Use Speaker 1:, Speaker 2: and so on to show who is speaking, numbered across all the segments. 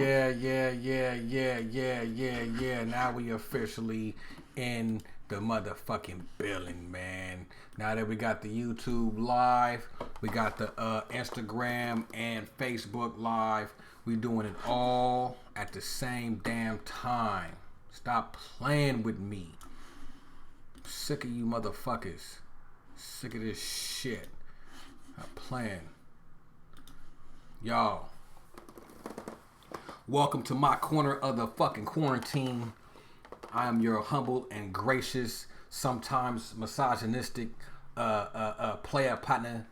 Speaker 1: Yeah. Now we officially in the motherfucking building, man. Now that we got the YouTube live, we got the Instagram and Facebook live. We doing it all at the same damn time. Stop playing with me. I'm sick of you motherfuckers. Sick of this shit. Stop playing. Y'all. Welcome to my corner of the fucking quarantine. I am your humble and gracious, sometimes misogynistic player partner,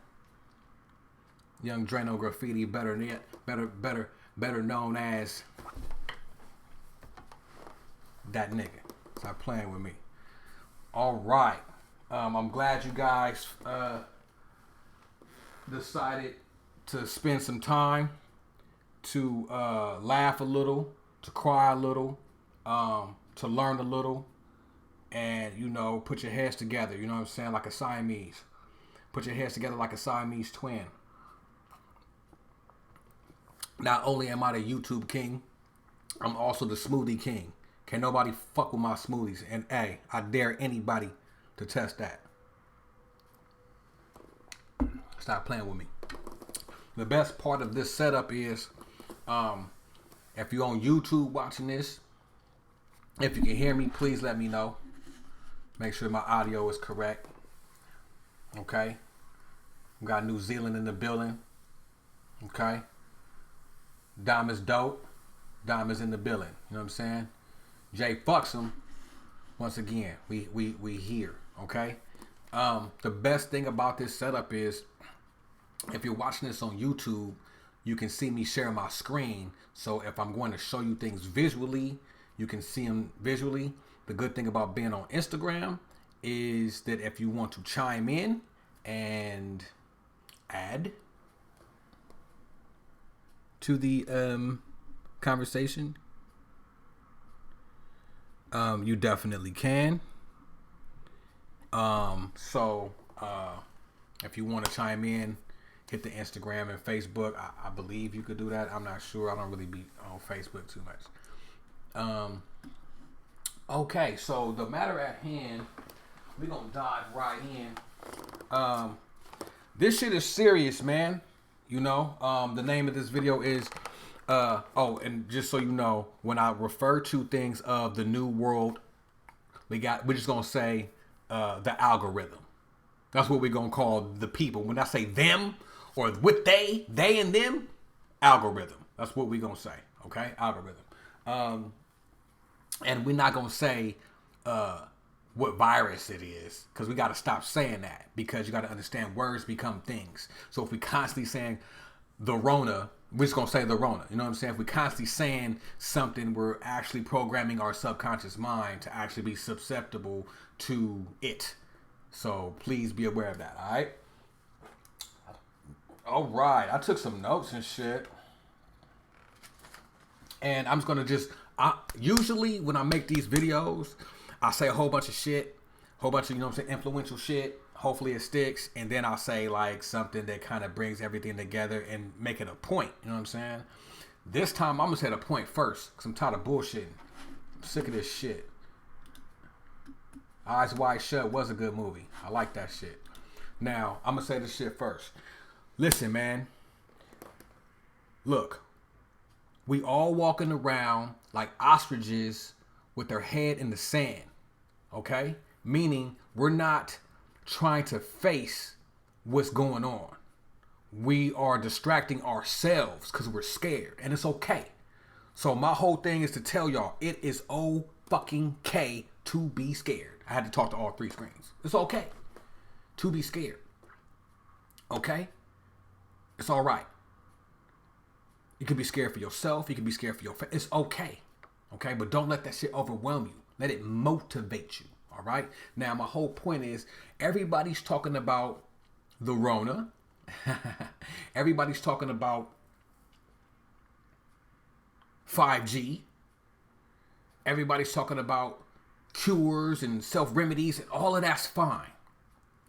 Speaker 1: Young Drano Graffiti, better known as that nigga. Stop playing with me. All right, I'm glad you guys decided to spend some time to laugh a little, to cry a little, to learn a little, and, you know, put your heads together, you know what I'm saying, like a Siamese. Put your heads together like a Siamese twin. Not only am I the YouTube king, I'm also the smoothie king. Can't nobody fuck with my smoothies. And, hey, I dare anybody to test that. Stop playing with me. The best part of this setup is, if you're on YouTube watching this, if you can hear me, please let me know. Make sure my audio is correct. Okay. We got New Zealand in the building. Okay. Dom is dope. Dom is in the building. You know what I'm saying? Jay fucks him. Once again, we here. Okay. The best thing about this setup is, if you're watching this on YouTube, you can see me share my screen. So if I'm going to show you things visually, you can see them visually. The good thing about being on Instagram is that if you want to chime in and add to the conversation, you definitely can. So if you want to chime in, hit the Instagram and Facebook. I believe you could do that. I'm not sure. I don't really be on Facebook too much. Okay, so the matter at hand, we're going to dive right in. This shit is serious, man. You know, the name of this video is, and just so you know, when I refer to things of the new world, we're just going to say the algorithm. That's what we're going to call the people. When I say them, or with they and them, algorithm. That's what we're going to say, okay? Algorithm. And we're not going to say what virus it is, because we got to stop saying that, because you got to understand words become things. So if we constantly saying the Rona, we're just going to say the Rona. You know what I'm saying? If we constantly saying something, we're actually programming our subconscious mind to actually be susceptible to it. So please be aware of that, all right? All right, I took some notes and shit. And I'm just going to usually when I make these videos, I say a whole bunch of shit, you know what I'm saying, influential shit. Hopefully it sticks. And then I'll say like something that kind of brings everything together and make it a point. You know what I'm saying? This time I'm going to say the point first, because I'm tired of bullshitting. I'm sick of this shit. Eyes Wide Shut was a good movie. I like that shit. Now, I'm going to say this shit first. Listen, man. Look. We all walking around like ostriches with their head in the sand. Okay? Meaning, we're not trying to face what's going on. We are distracting ourselves because we're scared. And it's okay. So my whole thing is to tell y'all, it is O-fucking-K to be scared. I had to talk to all three screens. It's okay to be scared. Okay? It's all right. You can be scared for yourself. You can be scared for your family. It's okay. Okay? But don't let that shit overwhelm you. Let it motivate you. All right? Now, my whole point is, everybody's talking about the Rona. Everybody's talking about 5G. Everybody's talking about cures and self-remedies, and all of that's fine.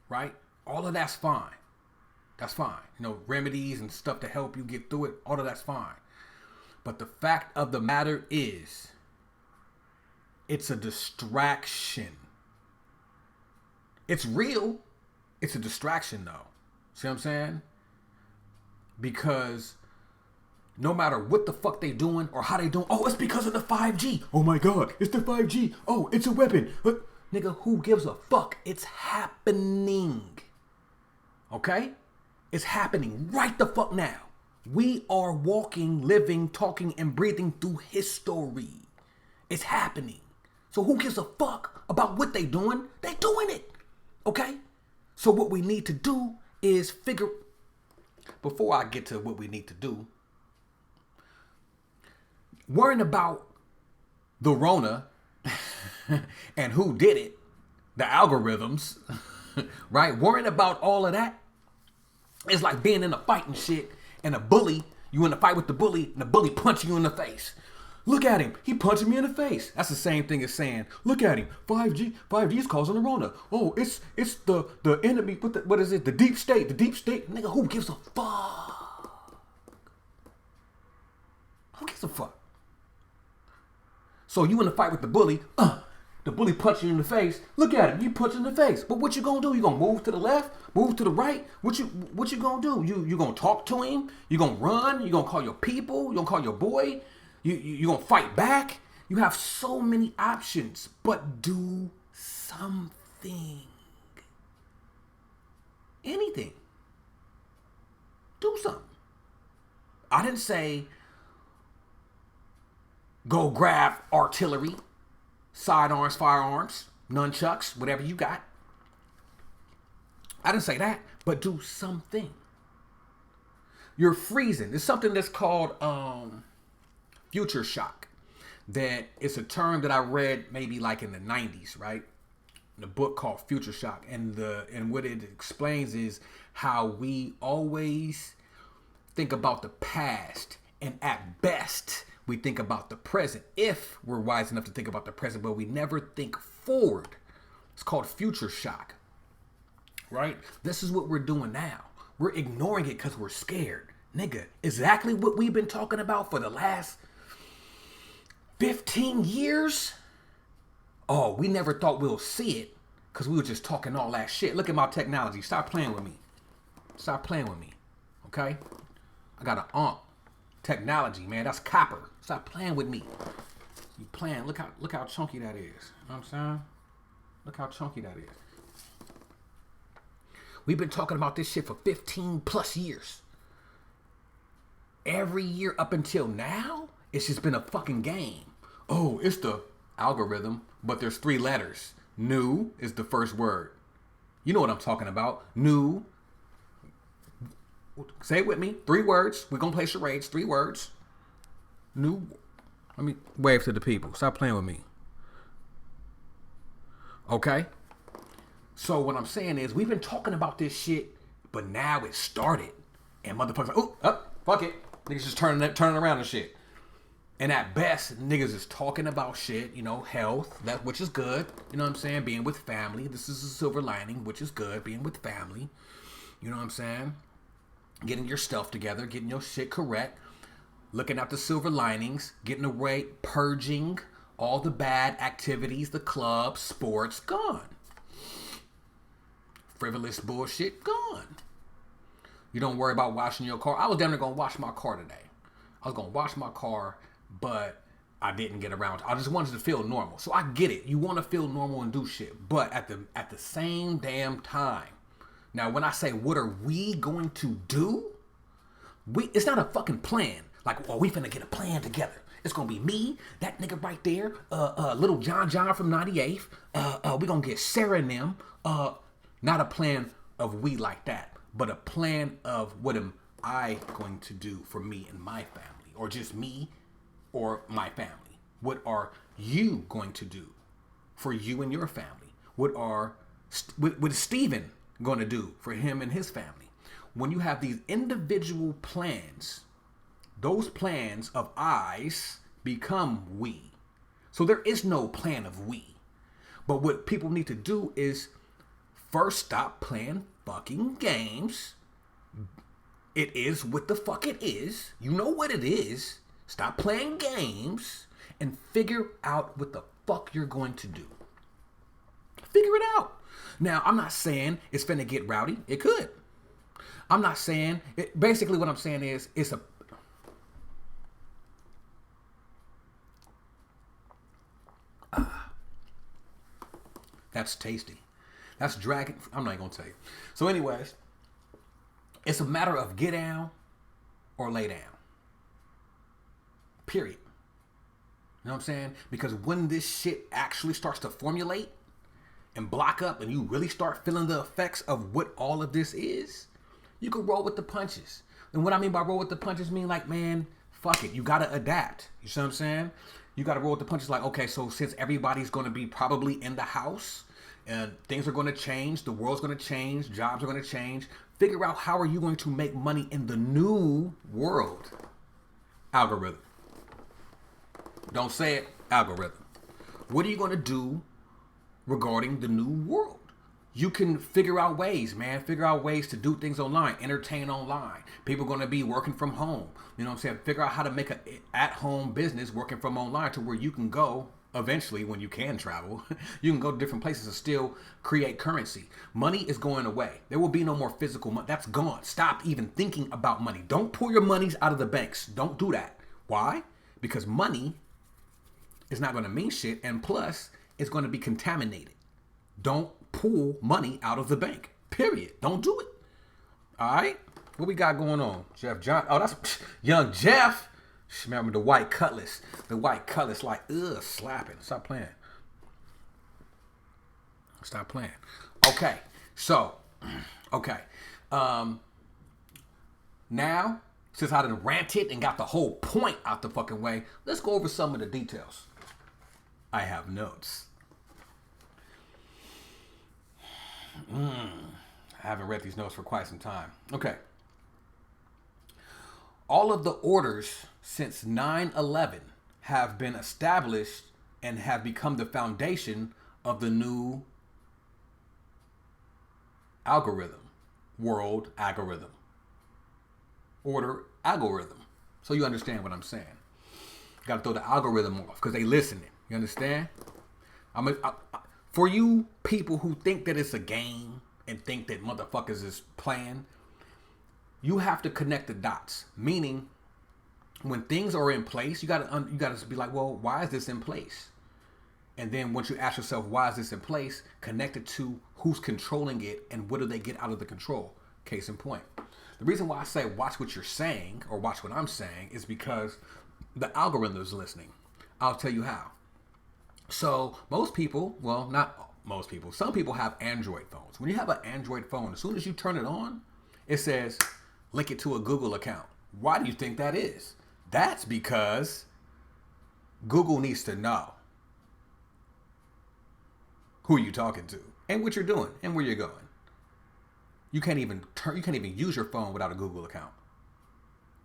Speaker 1: Right? All of that's fine. That's fine. You know, remedies and stuff to help you get through it. All of that's fine. But the fact of the matter is, it's a distraction. It's real. It's a distraction, though. See what I'm saying? Because no matter what the fuck they doing or how they doing, oh, it's because of the 5G. Oh my God, it's the 5G. Oh, it's a weapon. But, nigga, who gives a fuck? It's happening. Okay? It's happening right the fuck now. We are walking, living, talking, and breathing through history. It's happening. So who gives a fuck about what they doing? They doing it. Okay? So what we need to do is figure... Before I get to what we need to do, worrying about the Rona and who did it, the algorithms, right? Worrying about all of that is like being in a fight and shit, and a bully, you in a fight with the bully, and the bully punching you in the face. Look at him. He punching me in the face. That's the same thing as saying, look at him. 5G is causing the Rona. Oh, it's the enemy. What is it? The deep state. The deep state. Nigga, who gives a fuck? Who gives a fuck? So you in a fight with the bully. The bully punching you in the face. Look at him. You punch in the face. But what you gonna do? You gonna move to the left? Move to the right? What you gonna do? You gonna talk to him? You gonna run? You gonna call your people? You gonna call your boy? You gonna fight back? You have so many options, but do something. Anything. Do something. I didn't say go grab artillery, sidearms, firearms, nunchucks, whatever you got. I didn't say that, but do something. You're freezing. There's something that's called future shock. That it's a term that I read maybe like in the 90s, right? In a book called Future Shock. And what it explains is how we always think about the past, and at best we think about the present, if we're wise enough to think about the present, but we never think forward. It's called future shock, right? This is what we're doing now. We're ignoring it because we're scared. Nigga, exactly what we've been talking about for the last 15 years? Oh, we never thought we'll see it because we were just talking all that shit. Look at my technology. Stop playing with me. Stop playing with me. Okay? I got an technology, man. That's copper. Stop playing with me. You playing. Look how chunky that is. You know what I'm saying? Look how chunky that is. We've been talking about this shit for 15 plus years. Every year up until now, it's just been a fucking game. Oh, it's the algorithm, but there's 3 letters. New is the first word. You know what I'm talking about. New. Say it with me. 3 words. We're going to play charades. 3 words. New. Let me wave to the people. Stop playing with me. Okay? So what I'm saying is we've been talking about this shit, but now it started. And motherfuckers like, oh, fuck it. Niggas just turning around and shit. And at best, niggas is talking about shit, you know, health, which is good. You know what I'm saying? Being with family. This is a silver lining, which is good. Being with family. You know what I'm saying? Getting your stuff together, getting your shit correct. Looking at the silver linings, getting away, purging all the bad activities, the clubs, sports, gone. Frivolous bullshit, gone. You don't worry about washing your car. I was definitely going to wash my car today. I was going to wash my car, but I didn't get around. I just wanted to feel normal. So I get it. You want to feel normal and do shit. But at the same damn time, now when I say what are we going to do, it's not a fucking plan. Like, oh, we finna get a plan together. It's gonna be me, that nigga right there, little John from 98th. We gonna get Sarah and them. Not a plan of we like that, but a plan of what am I going to do for me and my family, or just me or my family. What are you going to do for you and your family? What is Steven going to do for him and his family? When you have these individual plans, those plans of I's become we. So there is no plan of we. But what people need to do is first stop playing fucking games. It is what the fuck it is. You know what it is. Stop playing games and figure out what the fuck you're going to do. Figure it out. Now, I'm not saying it's finna get rowdy. It could. I'm not saying it. Basically, what I'm saying is it's a. That's tasty. That's dragon. I'm not gonna tell you. So, anyways, it's a matter of get down or lay down. Period. You know what I'm saying? Because when this shit actually starts to formulate and block up and you really start feeling the effects of what all of this is, you can roll with the punches. And what I mean by roll with the punches mean like, man, fuck it. You got to adapt. You see what I'm saying? You got to roll with the punches like, okay, so since everybody's going to be probably in the house and things are going to change, the world's going to change, jobs are going to change, figure out how are you going to make money in the new world. Algorithm. Don't say it. Algorithm. What are you going to do regarding the new world? You can figure out ways, man. Figure out ways to do things online. Entertain online. People are going to be working from home. You know what I'm saying? Figure out how to make an at-home business working from online to where you can go eventually when you can travel. You can go to different places and still create currency. Money is going away. There will be no more physical money. That's gone. Stop even thinking about money. Don't pull your monies out of the banks. Don't do that. Why? Because money is not going to mean shit, and plus, it's going to be contaminated. Don't pull money out of the bank. Period. Don't do it. All right? What we got going on? Jeff John. Oh, that's young Jeff. Remember the white cutlass. The white cutlass like, slapping. Stop playing. Stop playing. Okay. So, okay. Now, since I done ranted and got the whole point out the fucking way, let's go over some of the details. I have notes. I haven't read these notes for quite some time. Okay. All of the orders since 9/11 have been established and have become the foundation of the new algorithm, world algorithm, order algorithm. So you understand what I'm saying. Got to throw the algorithm off because they listening. You understand? For you people who think that it's a game and think that motherfuckers is playing, you have to connect the dots. Meaning, when things are in place, you gotta be like, well, why is this in place? And then once you ask yourself, why is this in place? Connect it to who's controlling it and what do they get out of the control? Case in point. The reason why I say watch what you're saying or watch what I'm saying is because the algorithm is listening. I'll tell you how. So most people, well, not most people, some people have Android phones. When you have an Android phone, as soon as you turn it on, it says, link it to a Google account. Why do you think that is? That's because Google needs to know who you're talking to and what you're doing and where you're going. You can't even use your phone without a Google account.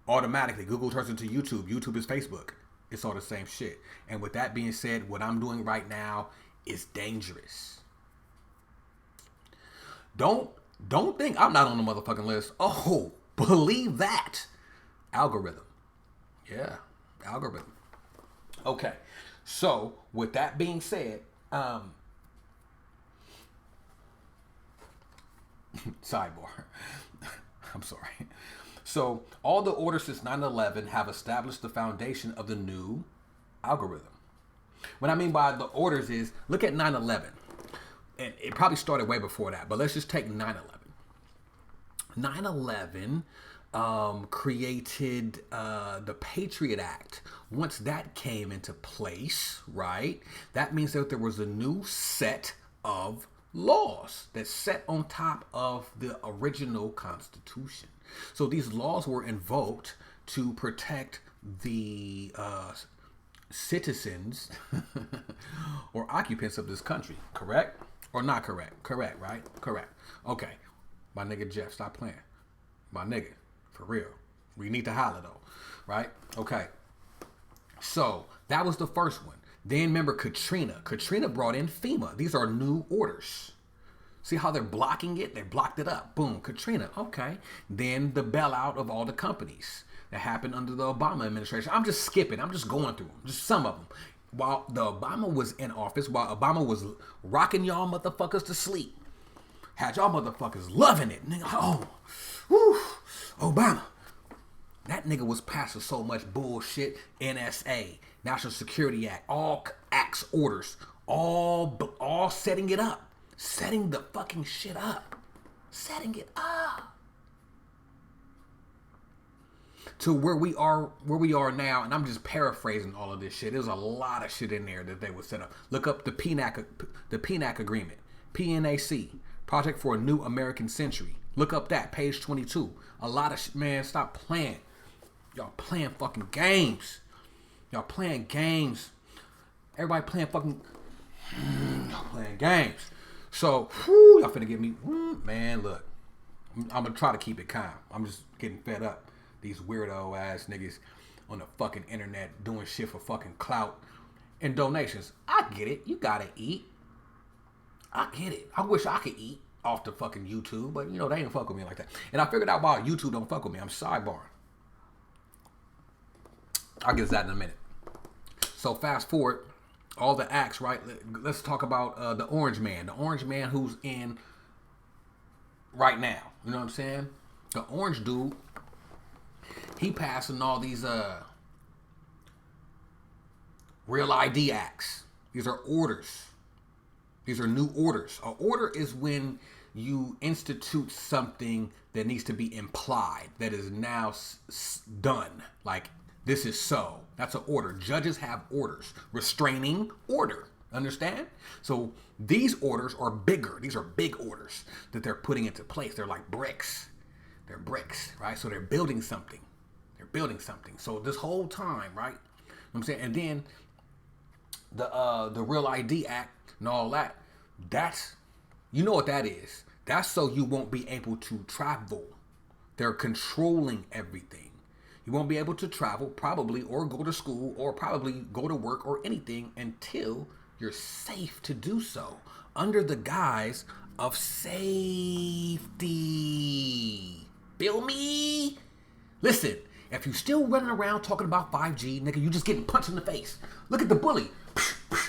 Speaker 1: Automatically, Google turns into YouTube. YouTube is Facebook. It's all the same shit. And with that being said, what I'm doing right now is dangerous. Don't think I'm not on the motherfucking list. Oh, believe that. Algorithm. Yeah, algorithm. Okay. So, with that being said, sidebar. I'm sorry. So, all the orders since 9/11 have established the foundation of the new algorithm. What I mean by the orders is, look at 9/11. And it probably started way before that, but let's just take 9/11. 9/11 created the Patriot Act. Once that came into place, right, that means that there was a new set of laws that's set on top of the original Constitution. So these laws were invoked to protect the citizens or occupants of this country. Correct? Or not correct? Correct, right? Correct. Okay. My nigga Jeff, stop playing. My nigga. For real. We need to holler though. Right? Okay. So that was the first one. Then remember Katrina. Katrina brought in FEMA. These are new orders. See how they're blocking it? They blocked it up. Boom. Katrina. Okay. Then the bailout of all the companies. that happened under the Obama administration. I'm just skipping. I'm just going through them. Just some of them. While the Obama was in office, while Obama was rocking y'all motherfuckers to sleep, had y'all motherfuckers loving it. Nigga, oh, whew, Obama. That nigga was passing so much bullshit. NSA, National Security Act, all acts, orders, all setting it up. Setting the fucking shit up. Setting it up. To where we are now, and I'm just paraphrasing all of this shit. There's a lot of shit in there that they would set up. Look up the PNAC agreement. PNAC, Project for a New American Century. Look up that, page 22. A lot of shit, man, stop playing. Y'all playing fucking games. Y'all playing games. Everybody playing fucking... Y'all playing games. So, y'all finna get me... Man, look. I'm gonna try to keep it calm. I'm just getting fed up. These weirdo ass niggas on the fucking internet doing shit for fucking clout and donations. I get it. You gotta eat. I get it. I wish I could eat off the fucking YouTube, but you know, they ain't fuck with me like that. And I figured out why YouTube don't fuck with me. I'm sidebarring. I'll get to that in a minute. So fast forward, all the acts, right? Let's talk about the Orange Man. The Orange Man who's in right now. You know what I'm saying? The orange dude, he passing all these Real ID acts. These are orders. These are new orders. An order is when you institute something that needs to be implied, that is now done. Like, this is so. That's an order. Judges have orders. Restraining order. Understand? So these orders are bigger. These are big orders that they're putting into place. They're like bricks. They're bricks, right? So they're building something. They're building something. So this whole time, right? You know what I'm saying? And then the Real ID Act and all that, that's, you know what that is. That's so you won't be able to travel. They're controlling everything. You won't be able to travel, probably, or go to school, or probably go to work or anything until you're safe to do so, under the guise of safety. Feel me? Listen, if you still running around talking about 5G, nigga, you just getting punched in the face. Look at the bully.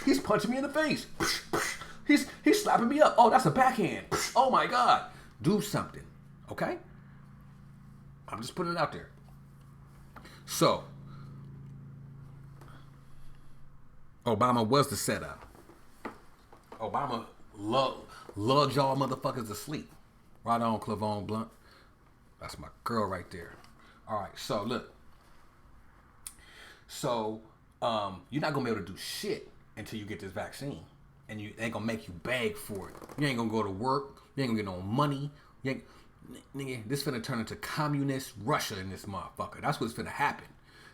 Speaker 1: He's punching me in the face. He's slapping me up. Oh, that's a backhand. Oh my God. Do something, okay? I'm just putting it out there. So, Obama was the setup. Obama loved y'all motherfuckers to sleep. Right on, Clavon Blunt. That's my girl right there. All right, so look. So, you're not going to be able to do shit until you get this vaccine. And they ain't going to make you beg for it. You ain't going to go to work. You ain't going to get no money. Nigga, this finna turn into communist Russia in this motherfucker. That's what's finna happen.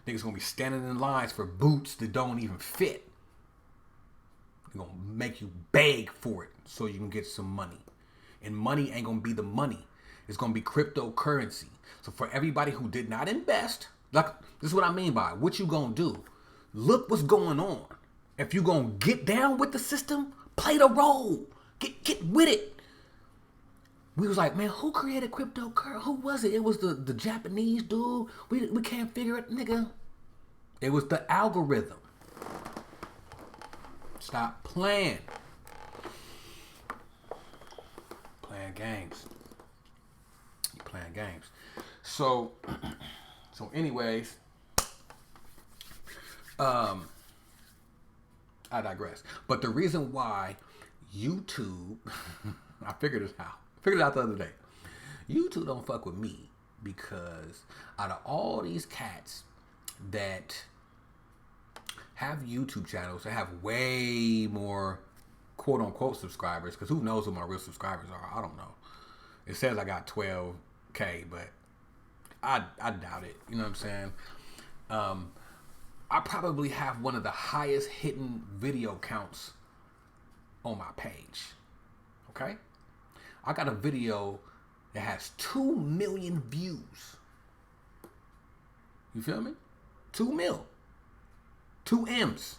Speaker 1: Niggas gonna be standing in lines for boots that don't even fit. They're gonna make you beg for it so you can get some money. And money ain't gonna be the money. It's gonna be cryptocurrency. So for everybody who did not invest, like, this is what I mean by it. What you gonna do? Look what's going on. If you gonna get down with the system, play the role. Get with it. We was like, man, who created cryptocurrency? Who was it? It was the Japanese dude. We can't figure it, nigga. It was the algorithm. Stop playing. Playing games. You playing games. So anyways, I digress. But the reason why YouTube, I figured it out. Figured it out the other day. YouTube don't fuck with me because out of all these cats that have YouTube channels that have way more quote unquote subscribers, because who knows who my real subscribers are? I don't know. It says I got 12K, but I doubt it. You know what I'm saying? I probably have one of the highest hitting video counts on my page. Okay? I got a video that has 2 million views. You feel me? 2 mil. 2 M's.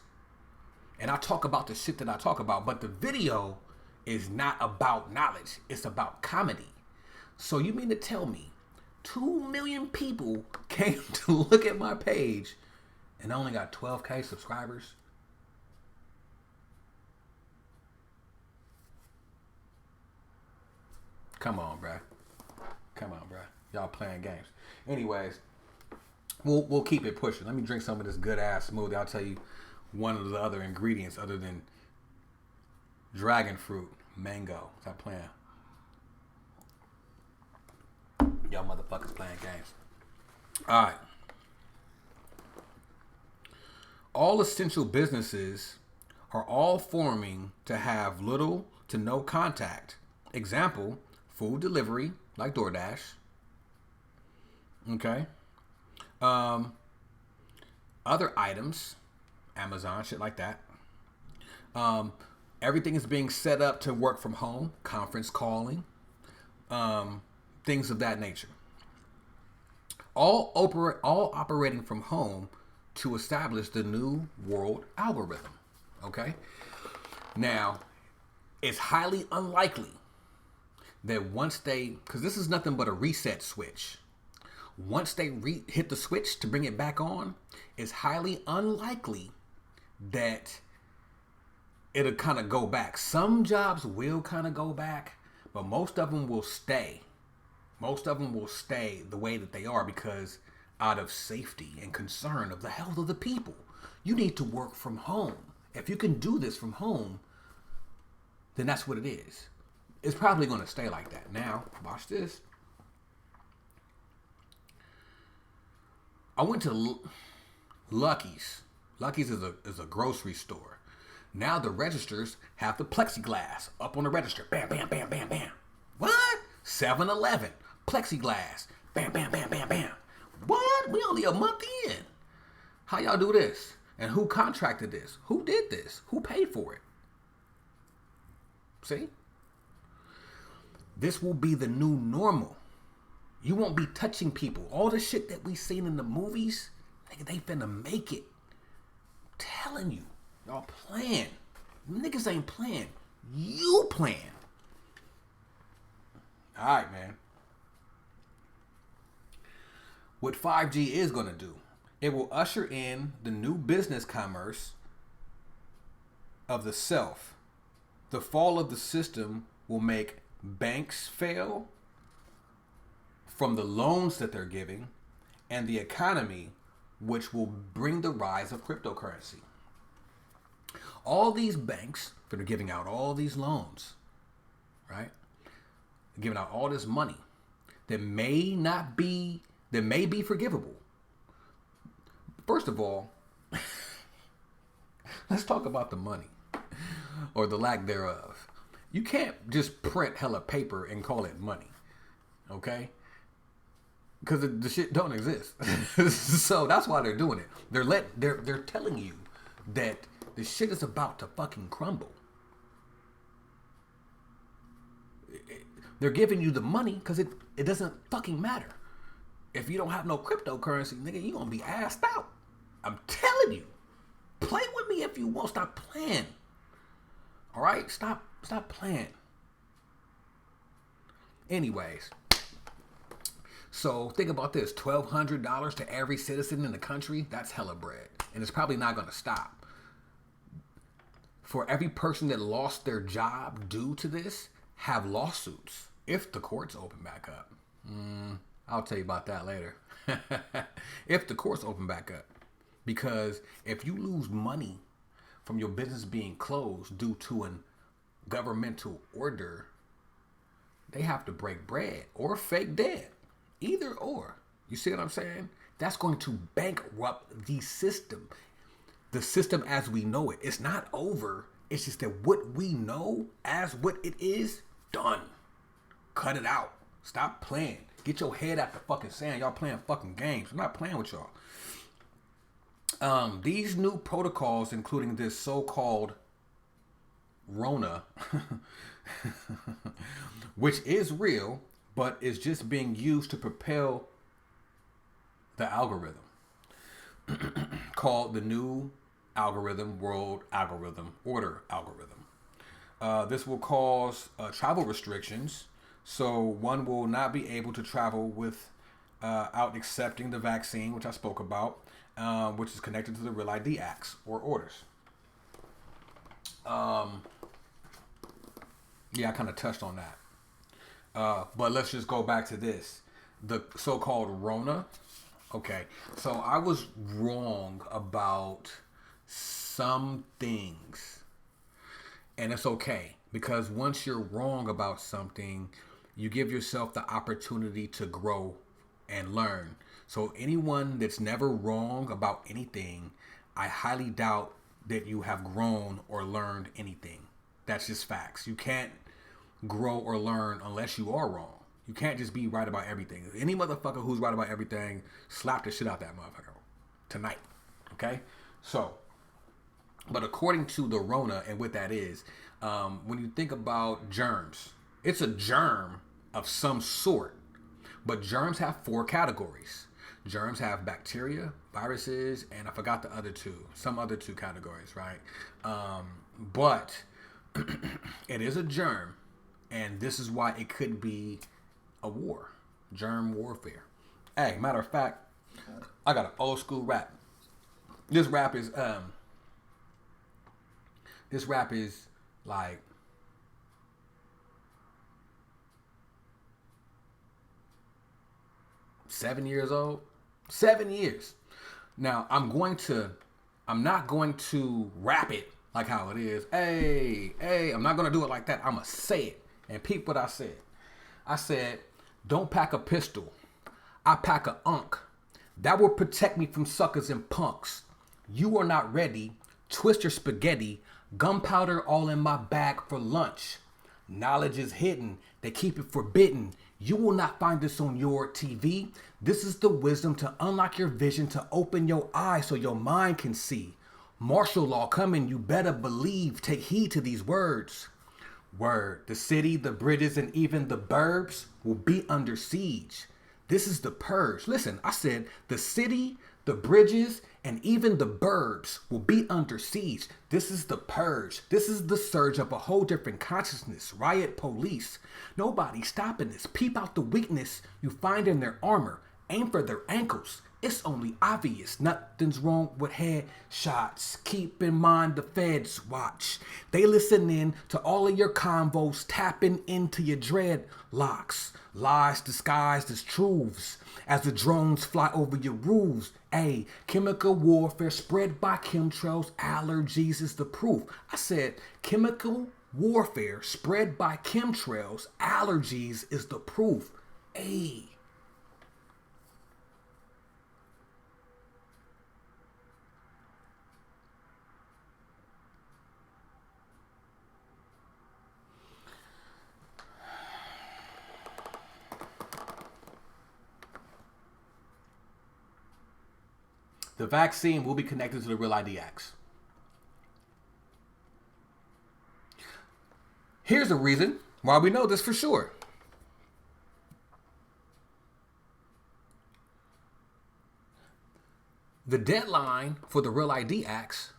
Speaker 1: And I talk about the shit that I talk about, but the video is not about knowledge. It's about comedy. So you mean to tell me 2 million people came to look at my page and I only got 12K subscribers. Come on, bruh. Come on, bruh. Y'all playing games. Anyways, we'll keep it pushing. Let me drink some of this good ass smoothie. I'll tell you one of the other ingredients other than dragon fruit, mango. Stop playing. Y'all motherfuckers playing games. All right. All essential businesses are all forming to have little to no contact. Example, food delivery, like DoorDash. Okay. Other items, Amazon, shit like that. Everything is being set up to work from home, conference calling, things of that nature. All operating from home to establish the new world algorithm. Okay? Now, it's highly unlikely that once because this is nothing but a reset switch. Once they hit the switch to bring it back on, it's highly unlikely that it'll kind of go back. Some jobs will kind of go back, but most of them will stay. Most of them will stay the way that they are because out of safety and concern of the health of the people, you need to work from home. If you can do this from home, then that's what it is. It's probably going to stay like that. Now, watch this. I went to Lucky's. Lucky's is a grocery store. Now the registers have the plexiglass up on the register. Bam, bam, bam, bam, bam. What? 7-Eleven. Plexiglass. Bam, bam, bam, bam, bam. What? We only a month in. How y'all do this? And who contracted this? Who did this? Who paid for it? See? This will be the new normal. You won't be touching people. All the shit that we seen in the movies, nigga, they finna make it. I'm telling you. Y'all playing. Niggas ain't playing. You playing. Alright, man. What 5G is gonna do, it will usher in the new business commerce of the self. The fall of the system will make banks fail from the loans that they're giving and the economy, which will bring the rise of cryptocurrency. All these banks that are giving out all these loans, right? Giving out all this money that may be forgivable. First of all, let's talk about the money or the lack thereof. You can't just print hella paper and call it money, okay? Because the shit don't exist. So that's why they're doing it. They're telling you that the shit is about to fucking crumble. They're giving you the money because it doesn't fucking matter. If you don't have no cryptocurrency, nigga, you gonna be assed out. I'm telling you. Play with me if you want. Stop playing. All right? Stop playing. Anyways. So think about this. $1,200 to every citizen in the country. That's hella bread. And it's probably not going to stop. For every person that lost their job due to this, have lawsuits if the courts open back up. I'll tell you about that later. If the courts open back up. Because if you lose money from your business being closed due to a governmental order, they have to break bread or fake debt. Either or. You see what I'm saying? That's going to bankrupt the system. The system as we know it. It's not over. It's just that what we know as what it is, done. Cut it out. Stop playing. Get your head out the fucking sand. Y'all playing fucking games. I'm not playing with y'all. These new protocols, including this so-called Rona, which is real, but is just being used to propel the algorithm called the new algorithm, world algorithm, order algorithm. This will cause travel restrictions, so one will not be able to travel with out accepting the vaccine, which I spoke about, which is connected to the Real ID Acts or orders. Yeah, I kind of touched on that. But let's just go back to this. The so-called Rona. Okay, so I was wrong about some things. And it's okay. Because once you're wrong about something, you give yourself the opportunity to grow and learn. So anyone that's never wrong about anything, I highly doubt that you have grown or learned anything. That's just facts. You can't grow or learn unless you are wrong. You can't just be right about everything. Any motherfucker who's right about everything, slap the shit out that motherfucker tonight. Okay? So, but according to the Rona and what that is, when you think about germs, it's a germ of some sort. But germs have 4 categories. Germs have bacteria, viruses, and I forgot the other 2. Some other 2 categories, right? But it is a germ. And this is why it could be a war. Germ warfare. Hey, matter of fact, I got an old school rap. This rap is like seven years old. 7 years. Now I'm not going to rap it like how it is. Hey, I'm not gonna do it like that. I'ma say it. And peep what I said. I said, don't pack a pistol. I pack a unk. That will protect me from suckers and punks. You are not ready. Twist your spaghetti. Gunpowder all in my bag for lunch. Knowledge is hidden. They keep it forbidden. You will not find this on your TV. This is the wisdom to unlock your vision, to open your eyes so your mind can see. Martial law coming, you better believe. Take heed to these words. Word, the city, the bridges, and even the burbs will be under siege. This is the purge. Listen, I said the city, the bridges, and even the burbs will be under siege. This is the purge. This is the surge of a whole different consciousness. Riot police. Nobody stopping this. Peep out the weakness you find in their armor. Aim for their ankles. It's only obvious. Nothing's wrong with headshots. Keep in mind the feds watch. They listen in to all of your convos, tapping into your dreadlocks. Lies disguised as truths as the drones fly over your roofs. A chemical warfare spread by chemtrails. Allergies is the proof. I said chemical warfare spread by chemtrails. Allergies is the proof. A. The vaccine will be connected to the Real ID Acts. Here's the reason why we know this for sure. The deadline for the Real ID Acts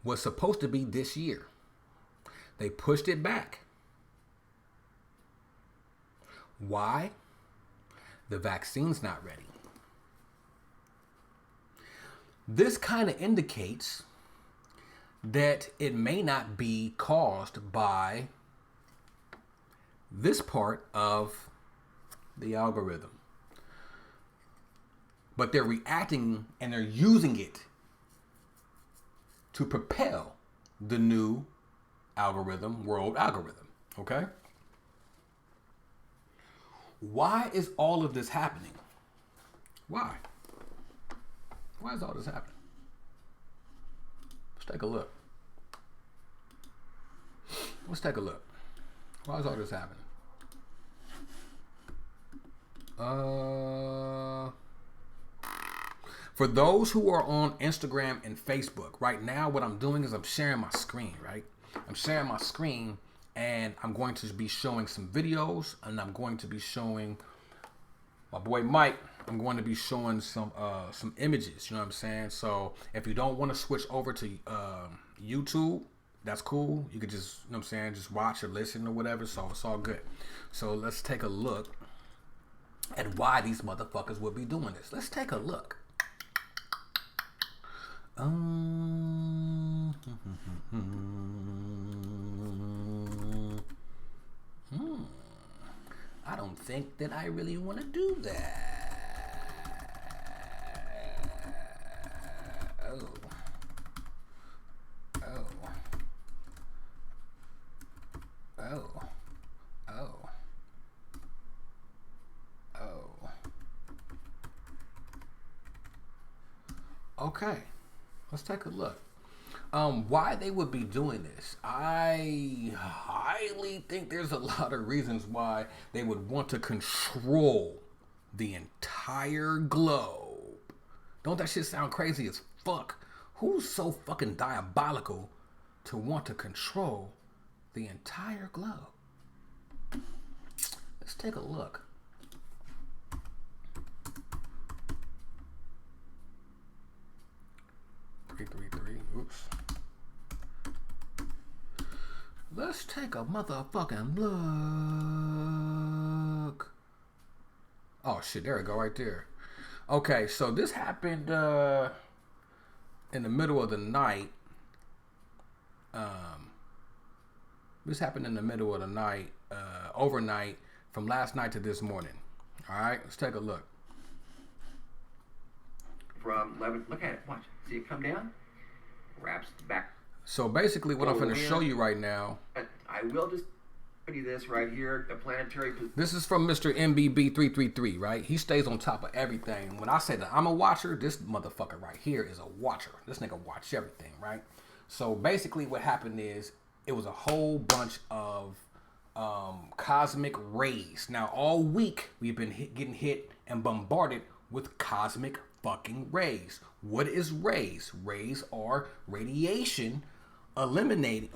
Speaker 1: was supposed to be this year. They pushed it back. Why? The vaccine's not ready. This kind of indicates that it may not be caused by this part of the algorithm. But they're reacting and they're using it to propel the new algorithm, world algorithm. Okay? Why is all of this happening? Why? Why is all this happening? Let's take a look. Let's take a look. Why is all this happening? For those who are on Instagram and Facebook, right now what I'm doing is I'm sharing my screen, right? I'm sharing my screen and I'm going to be showing some videos and I'm going to be showing my boy Mike. I'm going to be showing some images, you know what I'm saying? So if you don't want to switch over to YouTube, that's cool. You could just, you know what I'm saying, just watch or listen or whatever. So it's all good. So let's take a look and why these motherfuckers would be doing this. Let's take a look. I don't think that I really want to do that. Oh. Okay, let's take a look. Why they would be doing this? I highly think there's a lot of reasons why they would want to control the entire globe. Don't that shit sound crazy as fuck? Who's so fucking diabolical to want to control the entire globe? Let's take a look. Oops. Let's take a motherfucking look. Oh shit, there we go, right there. Okay, so this happened in the middle of the night. This happened in the middle of the night, overnight, from last night to this morning. All right, let's take a look.
Speaker 2: From 11, look at it, watch. See it come down? Wraps back.
Speaker 1: So basically what I'm going to show you right now.
Speaker 2: I will just show you this right here, the planetary.
Speaker 1: This is from Mr. MBB333, right? He stays on top of everything. When I say that I'm a watcher, this motherfucker right here is a watcher. This nigga watch everything, right? So basically what happened is it was a whole bunch of cosmic rays. Now all week we've been getting hit and bombarded with cosmic fucking rays. What is rays? Rays are radiation eliminating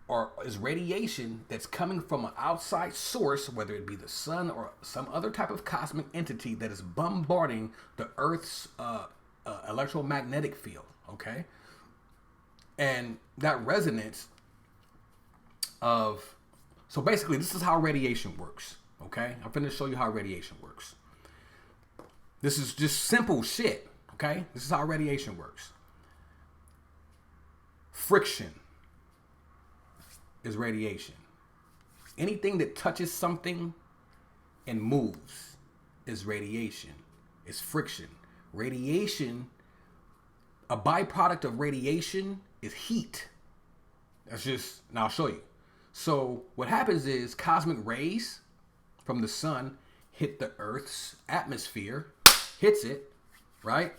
Speaker 1: or is radiation that's coming from an outside source, whether it be the sun or some other type of cosmic entity that is bombarding the Earth's electromagnetic field. Okay, and that resonance of, so basically this is how radiation works. Okay, I'm finna show you how radiation works. This is just simple shit. Okay, this is how radiation works. Friction is radiation. Anything that touches something and moves is radiation. It's friction. Radiation, a byproduct of radiation is heat. That's just, now I'll show you. So what happens is cosmic rays from the sun hit the Earth's atmosphere, hits it, right?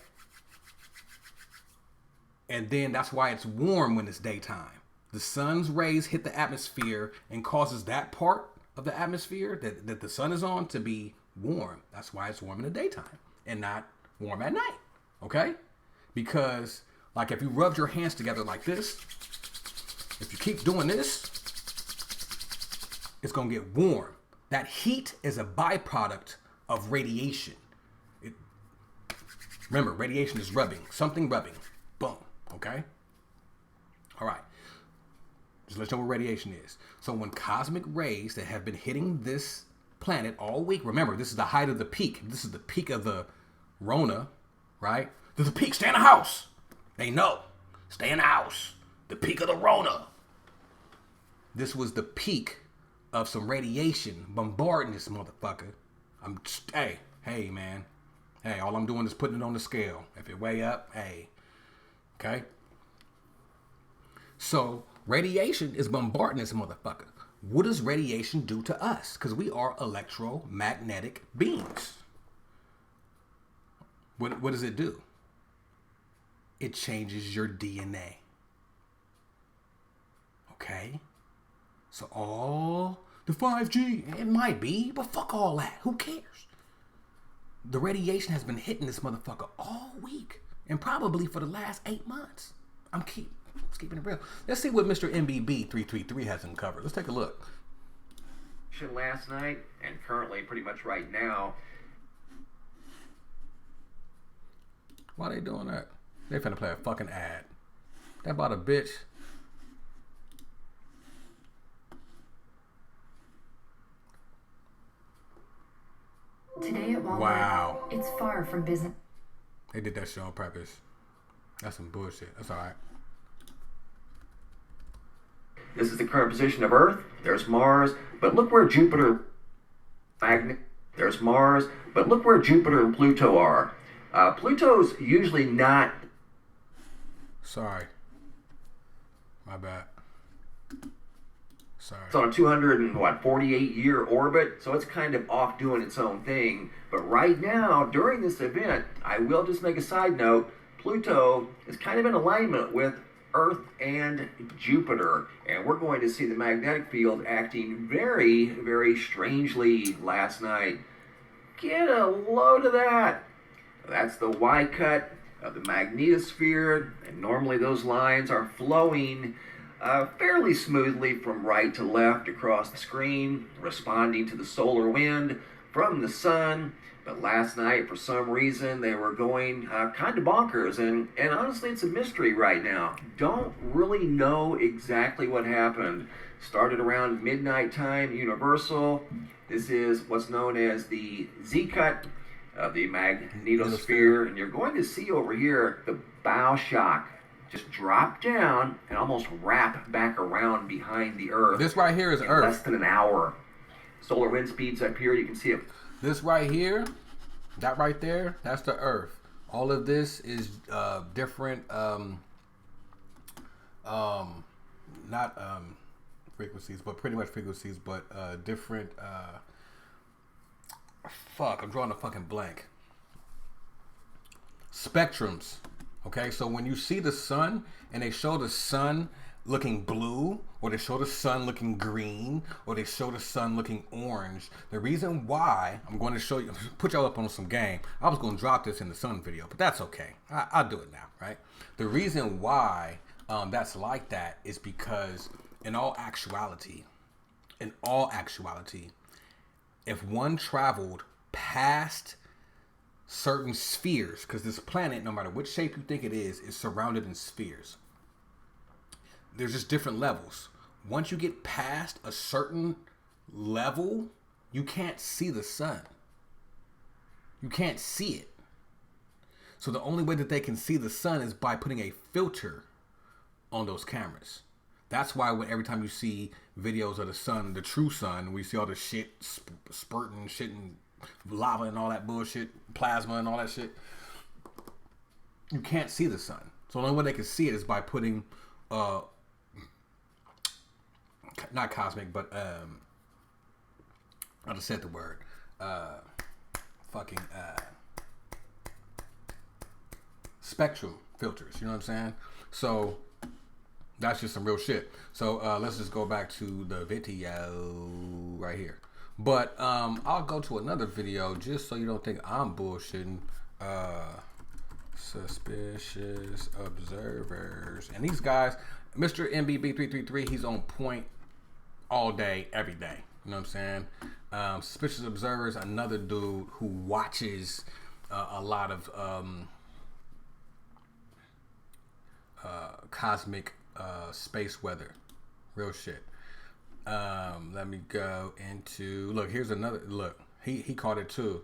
Speaker 1: And then that's why it's warm when it's daytime. The sun's rays hit the atmosphere and causes that part of the atmosphere that the sun is on to be warm. That's why it's warm in the daytime and not warm at night, okay? Because like if you rubbed your hands together like this, if you keep doing this, it's gonna get warm. That heat is a byproduct of radiation. Remember, radiation is rubbing, something rubbing. Boom, okay? All right, just let you know what radiation is. So when cosmic rays that have been hitting this planet all week, remember, this is the height of the peak. This is the peak of the Rona, right? There's a peak, stay in the house. They know, stay in the house. The peak of the Rona. This was the peak of some radiation bombarding this motherfucker. Hey, man. Hey, all I'm doing is putting it on the scale. If it way up, hey. Okay? So, radiation is bombarding this motherfucker. What does radiation do to us? Because we are electromagnetic beings. What does it do? It changes your DNA. Okay? So all the 5G, it might be, but fuck all that. Who cares? The radiation has been hitting this motherfucker all week and probably for the last 8 months. I'm keeping it real. Let's see what Mr. MBB333 has uncovered. Let's take a look.
Speaker 2: Last night and currently pretty much right now.
Speaker 1: Why they doing that? They finna play a fucking ad. That about a bitch.
Speaker 3: Today at Walmart,
Speaker 1: Wow.
Speaker 3: it's far from business.
Speaker 1: They did that shit on purpose. That's some bullshit. That's all right.
Speaker 2: This is the current position of Earth. There's Mars, but look where Jupiter, there's Mars, but look where Jupiter and Pluto are. Pluto's usually not.
Speaker 1: Sorry. My bad. Sorry.
Speaker 2: It's on a 248-year orbit, so it's kind of off doing its own thing. But right now, during this event, I will just make a side note, Pluto is kind of in alignment with Earth and Jupiter, and we're going to see the magnetic field acting very, very strangely last night. Get a load of that. That's the Y-cut of the magnetosphere, and normally those lines are flowing fairly smoothly from right to left across the screen, responding to the solar wind from the sun. But last night, for some reason, they were going kind of bonkers, and honestly, it's a mystery right now. Don't really know exactly what happened. Started around midnight time, Universal. This is what's known as the Z-cut of the magnetosphere, and you're going to see over here the bow shock just drop down and almost wrap back around behind the Earth.
Speaker 1: This right here is
Speaker 2: in
Speaker 1: Earth.
Speaker 2: less than an hour. Solar wind speeds up here. You can see it.
Speaker 1: This right here, that right there, that's the Earth. All of this is different, not frequencies, but pretty much frequencies, but different. Fuck, I'm drawing a fucking blank. Spectrums. Okay, so when you see the sun and they show the sun looking blue, or they show the sun looking green, or they show the sun looking orange, the reason why I'm going to show you, put y'all up on some game. I was going to drop this in the sun video, but that's okay. I'll do it now, right? The reason why that's like that is because in all actuality, if one traveled past certain spheres, because this planet, no matter which shape you think it is surrounded in spheres. There's just different levels. Once you get past a certain level, you can't see the sun. You can't see it. So the only way that they can see the sun is by putting a filter on those cameras. That's why every time you see videos of the sun, the true sun, we see all the shit spurting shit and lava and all that bullshit, plasma and all that shit. You can't see the sun. So the only way they can see it is by putting, not cosmic, but I just said the word, spectrum filters. You know what I'm saying? So that's just some real shit. So let's just go back to the video right here. But I'll go to another video just so you don't think I'm bullshitting. Suspicious observers. And these guys, Mr. MBB333, he's on point all day, every day. You know what I'm saying? Suspicious observers, another dude who watches a lot of cosmic space weather. Real shit. Let me go into, look, here's another, look, he caught it too.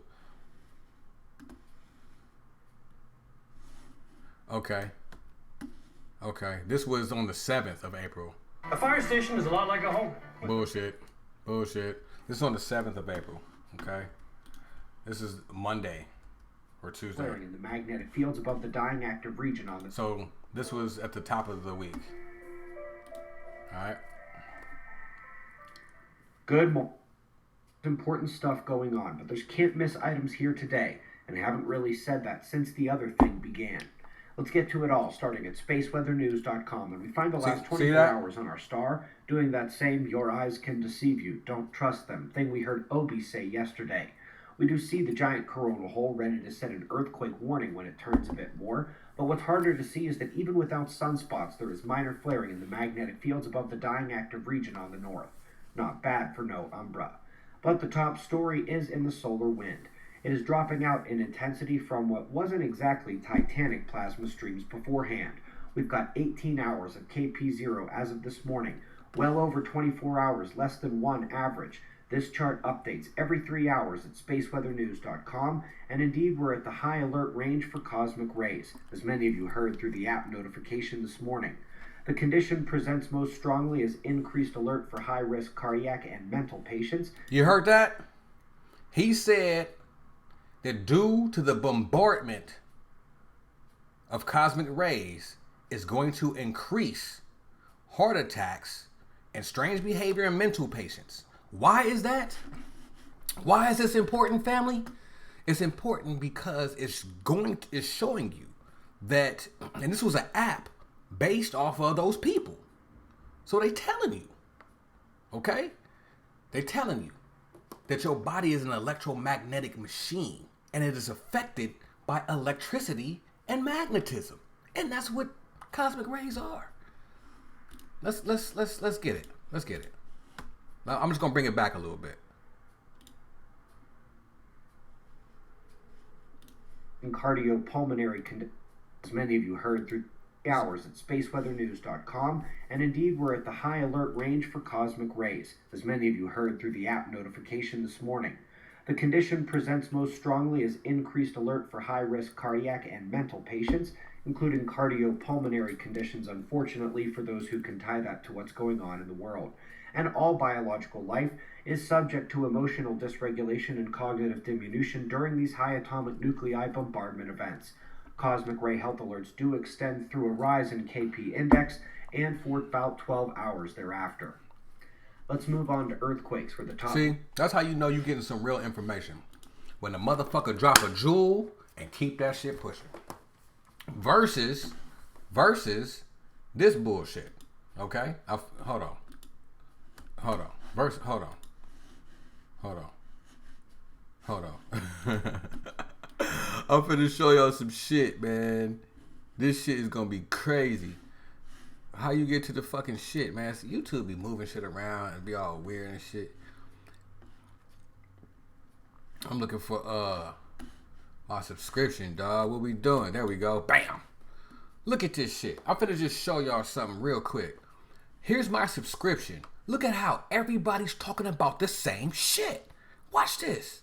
Speaker 1: Okay, this was on the 7th of April.
Speaker 4: A fire station is a lot like a home.
Speaker 1: Bullshit. This is on the 7th of April. Okay, this is Monday or Tuesday.
Speaker 5: In the magnetic fields above the dying active region on the.
Speaker 1: So this was at the top of the week. All right.
Speaker 5: Good morning. Important stuff going on, but there's can't miss items here today, and haven't really said that since the other thing began. Let's get to it all, starting at spaceweathernews.com, and we find the last 24 hours on our star doing that same "your eyes can deceive you, don't trust them" thing we heard Obi say yesterday. We do see the giant coronal hole ready to set an earthquake warning when it turns a bit more, but what's harder to see is that even without sunspots, there is minor flaring in the magnetic fields above the dying active region on the north. Not bad for no umbra. But the top story is in the solar wind. It is dropping out in intensity from what wasn't exactly titanic plasma streams beforehand. We've got 18 hours of KP0 as of this morning, well over 24 hours, less than one average. This chart updates every 3 hours at spaceweathernews.com, and indeed we're at the high alert range for cosmic rays, as many of you heard through the app notification this morning. The condition presents most strongly as increased alert for high-risk cardiac and mental patients.
Speaker 1: You heard that? He said that due to the bombardment of cosmic rays is going to increase heart attacks and strange behavior in mental patients. Why is that? Why is this important, family? It's important because it's showing you that, and this was an app based off of those people. So they telling you, okay? They telling you that your body is an electromagnetic machine and it is affected by electricity and magnetism. And that's what cosmic rays are. Let's get it. Let's get it. Now I'm just gonna bring it back a little bit.
Speaker 5: In cardiopulmonary conditions, as many of you heard through hours at spaceweathernews.com, and indeed we're at the high alert range for cosmic rays, as many of you heard through the app notification this morning. The condition presents most strongly as increased alert for high-risk cardiac and mental patients, including cardiopulmonary conditions, unfortunately, for those who can tie that to what's going on in the world. And all biological life is subject to emotional dysregulation and cognitive diminution during these high atomic nuclei bombardment events. Cosmic ray health alerts do extend through a rise in KP index and for about 12 hours thereafter. Let's move on to earthquakes for the top.
Speaker 1: See, that's how you know you're getting some real information. When the motherfucker drop a jewel and keep that shit pushing. Versus this bullshit. Okay? Hold on. Hold on. I'm finna show y'all some shit, man. This shit is gonna be crazy. How you get to the fucking shit, man? So YouTube be moving shit around and be all weird and shit. I'm looking for my subscription, dog. What we doing? There we go. Bam. Look at this shit. I'm finna just show y'all something real quick. Here's my subscription. Look at how everybody's talking about the same shit. Watch this.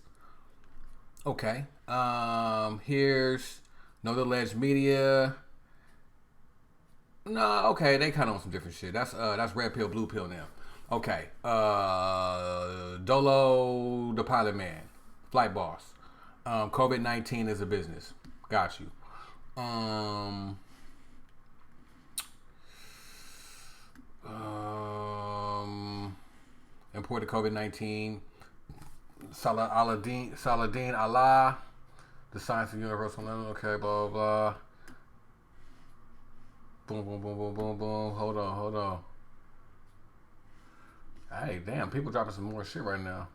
Speaker 1: Okay. Here's No The Ledge Media. No, okay, they kind of on some different shit. That's red pill, blue pill now. Okay. Dolo the Pilot Man. Flight Boss. COVID-19 is a business. Got you. Imported COVID-19. Saladin Allah. The Science of Universal Level. Okay, blah, blah. Boom, boom, boom, boom, boom, boom. Hold on. Hey, damn, people dropping some more shit right now.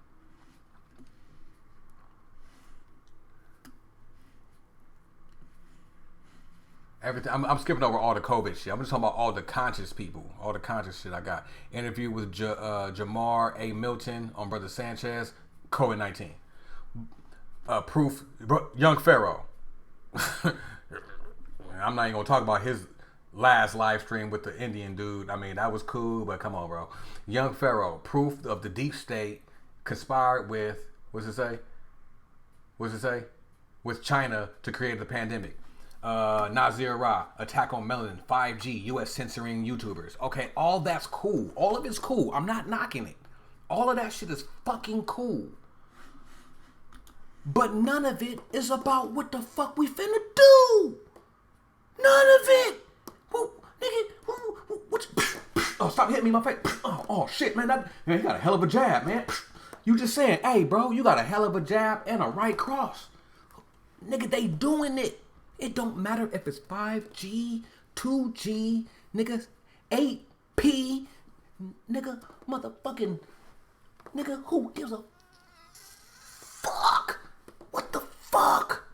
Speaker 1: Everything. I'm skipping over all the COVID shit. I'm just talking about all the conscious people, all the conscious shit I got. Interview with Jamar A. Milton on Brother Sanchez, COVID-19. Proof, Young Pharaoh. I'm not even gonna talk about his last live stream with the Indian dude. I mean, that was cool, but come on, bro. Young Pharaoh, proof of the deep state conspired with, what's it say? With China to create the pandemic. Nazir Ra, attack on melanin, 5G, US censoring YouTubers. Okay, all that's cool. All of it's cool. I'm not knocking it. All of that shit is fucking cool. But none of it is about what the fuck we finna do. None of it. Whoa, nigga, what you, oh, stop hitting me in my face. Oh shit, man. Man, you got a hell of a jab, man. You just saying, hey, bro, you got a hell of a jab and a right cross. Nigga, they doing it. It don't matter if it's 5G, 2G, nigga, 8P, nigga, motherfucking, nigga, who gives a fuck? What the fuck?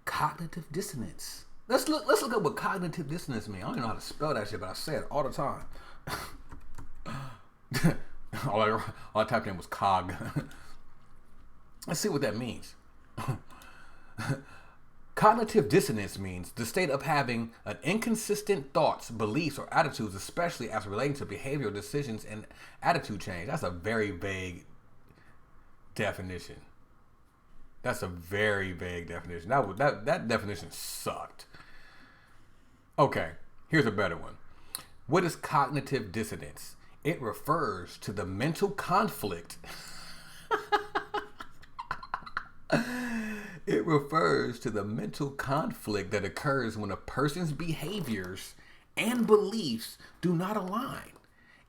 Speaker 1: Cognitive dissonance. Let's look up what cognitive dissonance means. I don't even know how to spell that shit, but I say it all the time. all I typed in was cog. Let's see what that means. Cognitive dissonance means the state of having an inconsistent thoughts, beliefs, or attitudes, especially as relating to behavioral decisions and attitude change. That's a very vague definition. That's a very vague definition. That definition sucked. Okay, here's a better one. What is cognitive dissonance? It refers to the mental conflict. It refers to the mental conflict that occurs when a person's behaviors and beliefs do not align.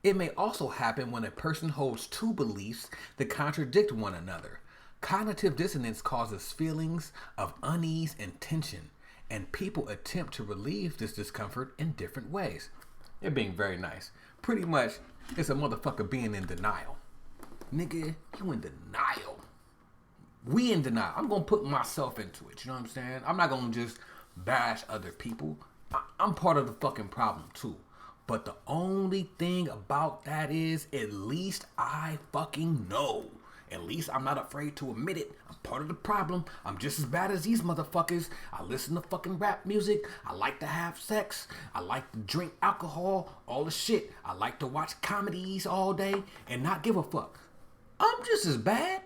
Speaker 1: It may also happen when a person holds two beliefs that contradict one another. Cognitive dissonance causes feelings of unease and tension, and people attempt to relieve this discomfort in different ways. They're being very nice. Pretty much, it's a motherfucker being in denial. Nigga, you in denial. We in denial. I'm going to put myself into it. You know what I'm saying? I'm not going to just bash other people. I'm part of the fucking problem too. But the only thing about that is, at least I fucking know. At least I'm not afraid to admit it. I'm part of the problem. I'm just as bad as these motherfuckers. I listen to fucking rap music. I like to have sex. I like to drink alcohol. All the shit. I like to watch comedies all day and not give a fuck. I'm just as bad.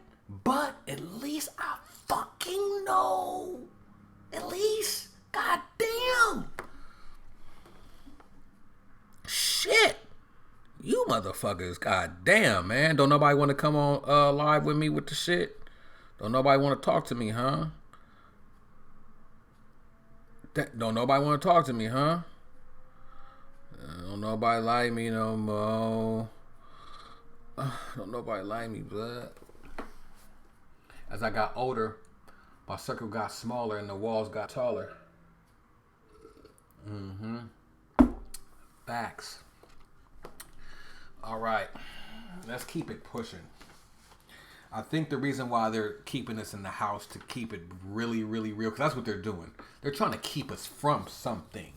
Speaker 1: But at least I fucking know. At least. Goddamn. Shit. You motherfuckers. Goddamn, man. Don't nobody want to come on live with me with the shit? Don't nobody want to talk to me, huh? Don't nobody want to talk to me, huh? Don't nobody like me no more. Don't nobody like me, blood. As I got older, my circle got smaller and the walls got taller. Facts. All right, let's keep it pushing. I think the reason why they're keeping us in the house to keep it really, really real, because that's what they're doing. They're trying to keep us from something,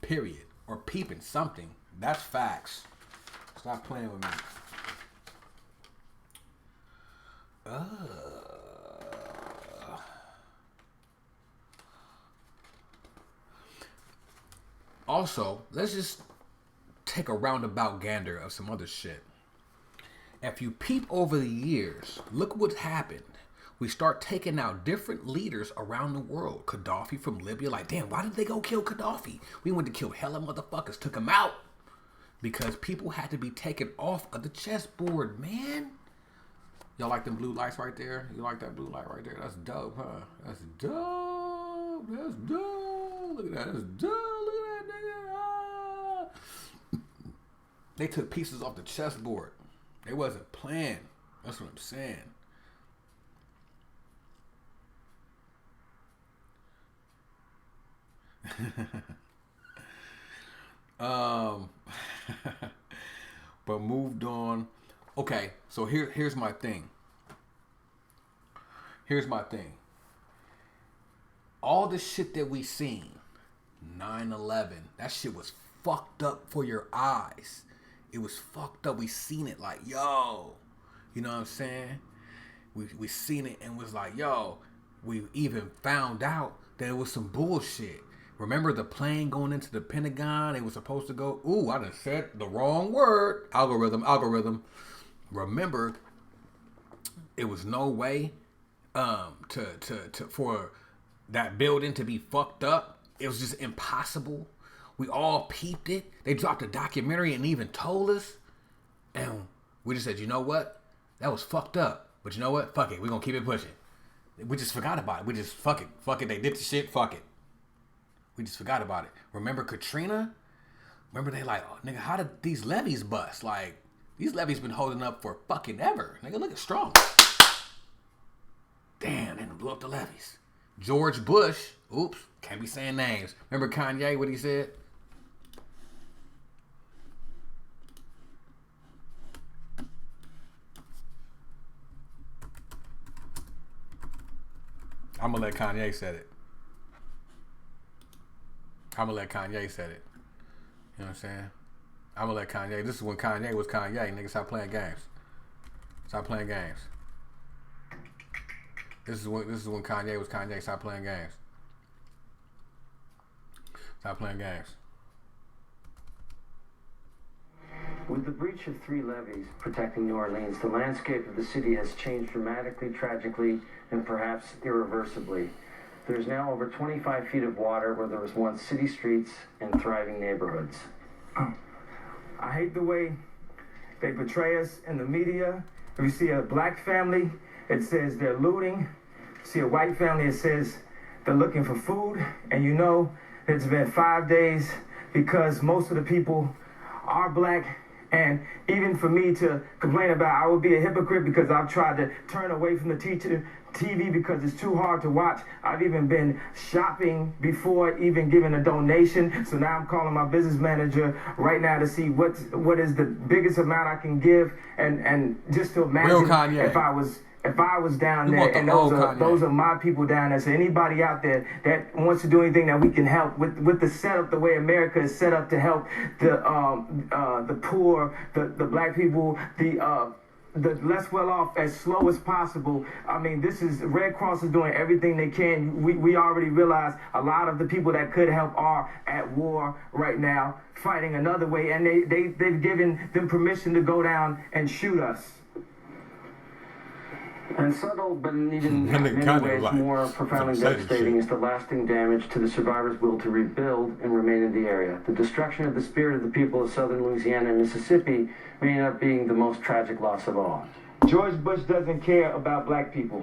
Speaker 1: period, or peeping something. That's facts. Stop playing with me. Also, let's just take a roundabout gander of some other shit. If you peep over the years, look what's happened. We start taking out different leaders around the world. Gaddafi from Libya, like, damn, why did they go kill Gaddafi? We went to kill hella motherfuckers, took him out. Because people had to be taken off of the chessboard, man. Y'all like them blue lights right there? You like that blue light right there? That's dope, huh? That's dope. That's dope. Look at that. That's dope. Look at that, nigga. Ah. They took pieces off the chessboard. They wasn't playing. That's what I'm saying. But moved on. Okay, so here's my thing. Here's my thing. All the shit that we seen, 9/11, that shit was fucked up for your eyes. It was fucked up. We seen it like, yo, you know what I'm saying? We seen it and was like, yo, we even found out that it was some bullshit. Remember the plane going into the Pentagon? It was supposed to go, ooh, I done said the wrong word. Algorithm. Remember, it was no way for that building to be fucked up. It was just impossible. We all peeped it. They dropped a documentary and even told us. And we just said, you know what? That was fucked up. But you know what? Fuck it. We're going to keep it pushing. We just forgot about it. We just, fuck it. Fuck it. They did the shit. Fuck it. We just forgot about it. Remember Katrina? Remember they like, oh, nigga, how did these levees bust? Like, these levees been holding up for fucking ever. Nigga, look at strong. Damn, they done blew up the levees. George Bush, oops, can't be saying names. Remember Kanye, what he said? I'm gonna let Kanye say it. I'm gonna let Kanye say it. You know what I'm saying? I'm gonna let Kanye. This is when Kanye was Kanye. Nigga, stop playing games. Stop playing games. This is when Kanye was Kanye. Stop playing games. Stop playing games.
Speaker 3: With the breach of 3 levees protecting New Orleans, the landscape of the city has changed dramatically, tragically, and perhaps irreversibly. There's now over 25 feet of water where there was once city streets and thriving neighborhoods.
Speaker 6: I hate the way they portray us in the media. If you see a black family, it says they're looting. See a white family, it says they're looking for food. And you know, it's been 5 days because most of the people are black. And even for me to complain about, I would be a hypocrite because I've tried to turn away from the TV because it's too hard to watch. I've even been shopping before even giving a donation. So now I'm calling my business manager right now to see what is the biggest amount I can give, and just to imagine if I was down there, and those are my people down there. So anybody out there that wants to do anything that we can help with the setup, the way America is set up to help the poor, the black people, the less well off as slow as possible. I mean, this is Red Cross is doing everything they can. We already realize a lot of the people that could help are at war right now, fighting another way, and they've given them permission to go down and shoot us.
Speaker 3: And subtle, but in even many ways more profoundly devastating is the lasting damage to the survivors' will to rebuild and remain in the area. The destruction of the spirit of the people of southern Louisiana and Mississippi may end up being the most tragic loss of all.
Speaker 6: George Bush doesn't care about black people.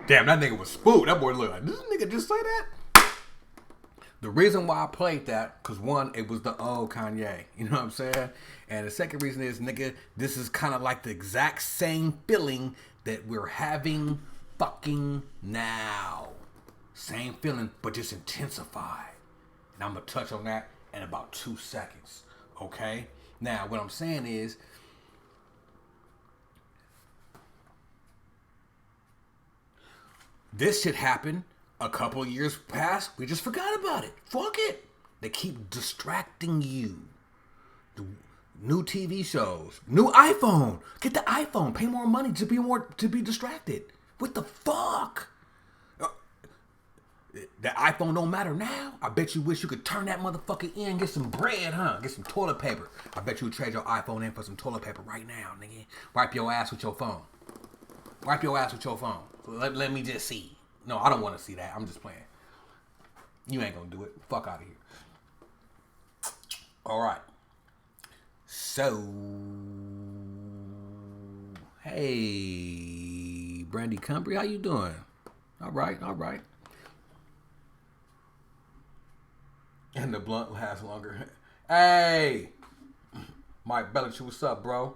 Speaker 1: Damn, that nigga was spooked. That boy looked like, did this nigga just say that? The reason why I played that, because one, it was the old Kanye. You know what I'm saying? And the second reason is, nigga, this is kind of like the exact same feeling that we're having fucking now. Same feeling, but just intensified. And I'm going to touch on that in about 2 seconds. Okay? Now, what I'm saying is, this shit happened a couple of years past. We just forgot about it. Fuck it. They keep distracting you. The new TV shows, new iPhone. Get the iPhone. Pay more money to be distracted. What the fuck? That iPhone don't matter now. I bet you wish you could turn that motherfucker in and get some bread, huh? Get some toilet paper. I bet you would trade your iPhone in for some toilet paper right now, nigga. Wipe your ass with your phone. Wipe your ass with your phone. Let me just see. No, I don't want to see that. I'm just playing. You ain't gonna do it. Fuck out of here. All right. So, hey, Brandy Cumbry, how you doing? All right. And the blunt lasts longer. Hey, Mike Bellinger, what's up, bro?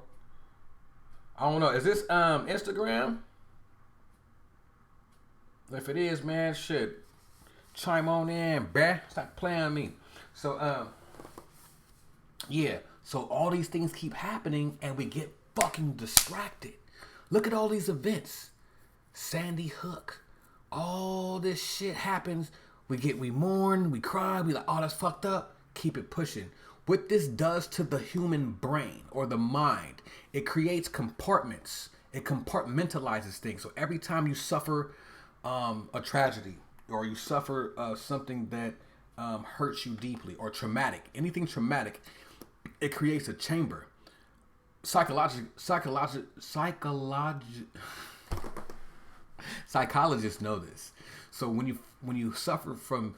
Speaker 1: I don't know. Is this Instagram? If it is, man, shit, chime on in, bruh. Stop playing with me. So, yeah. So all these things keep happening, and we get fucking distracted. Look at all these events. Sandy Hook. All this shit happens. We mourn, we cry, we like, oh, that's fucked up. Keep it pushing. What this does to the human brain or the mind, it creates compartments. It compartmentalizes things. So every time you suffer a tragedy, or you suffer something that hurts you deeply, or traumatic, anything traumatic, it creates a chamber. Psychologists know this. So when you suffer from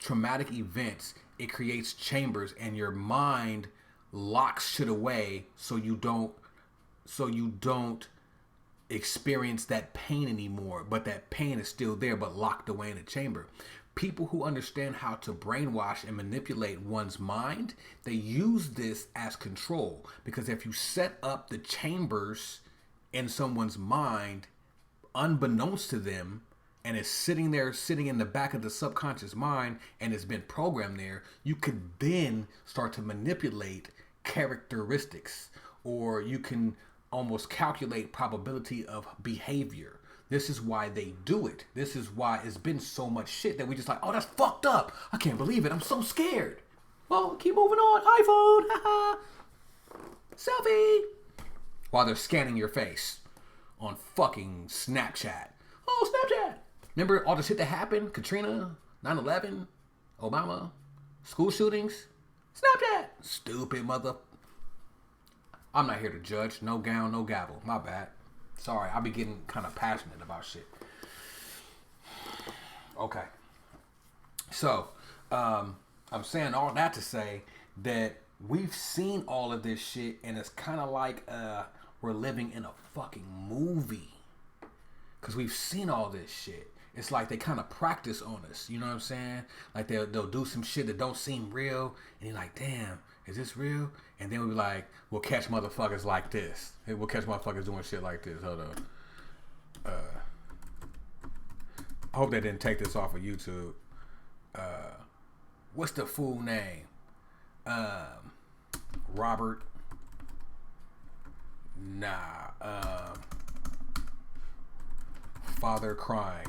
Speaker 1: traumatic events, it creates chambers, and your mind locks shit away so you don't experience that pain anymore, but that pain is still there but locked away in a chamber. People who understand how to brainwash and manipulate one's mind, they use this as control, because if you set up the chambers in someone's mind unbeknownst to them, and it's sitting in the back of the subconscious mind, and it's been programmed there, you could then start to manipulate characteristics, or you can almost calculate probability of behavior. This is why they do it. This is why it's been so much shit that we just like, oh, that's fucked up. I can't believe it. I'm so scared. Well, keep moving on. iPhone. Haha. Selfie. While they're scanning your face on fucking Snapchat. Oh, Snapchat. Remember all the shit that happened? Katrina, 9/11, Obama, school shootings, Snapchat. Stupid mother. I'm not here to judge. No gown, no gavel. My bad. Sorry, I be getting kind of passionate about shit. Okay. So, I'm saying all that to say that we've seen all of this shit, and it's kind of like we're living in a fucking movie. Because we've seen all this shit. It's like they kind of practice on us. You know what I'm saying? Like they'll do some shit that don't seem real, and you're like, damn, is this real? And then we'll be like, we'll catch motherfuckers like this. We'll catch motherfuckers doing shit like this. Hold on. I hope they didn't take this off of YouTube. What's the full name? Robert. Nah. Father crying.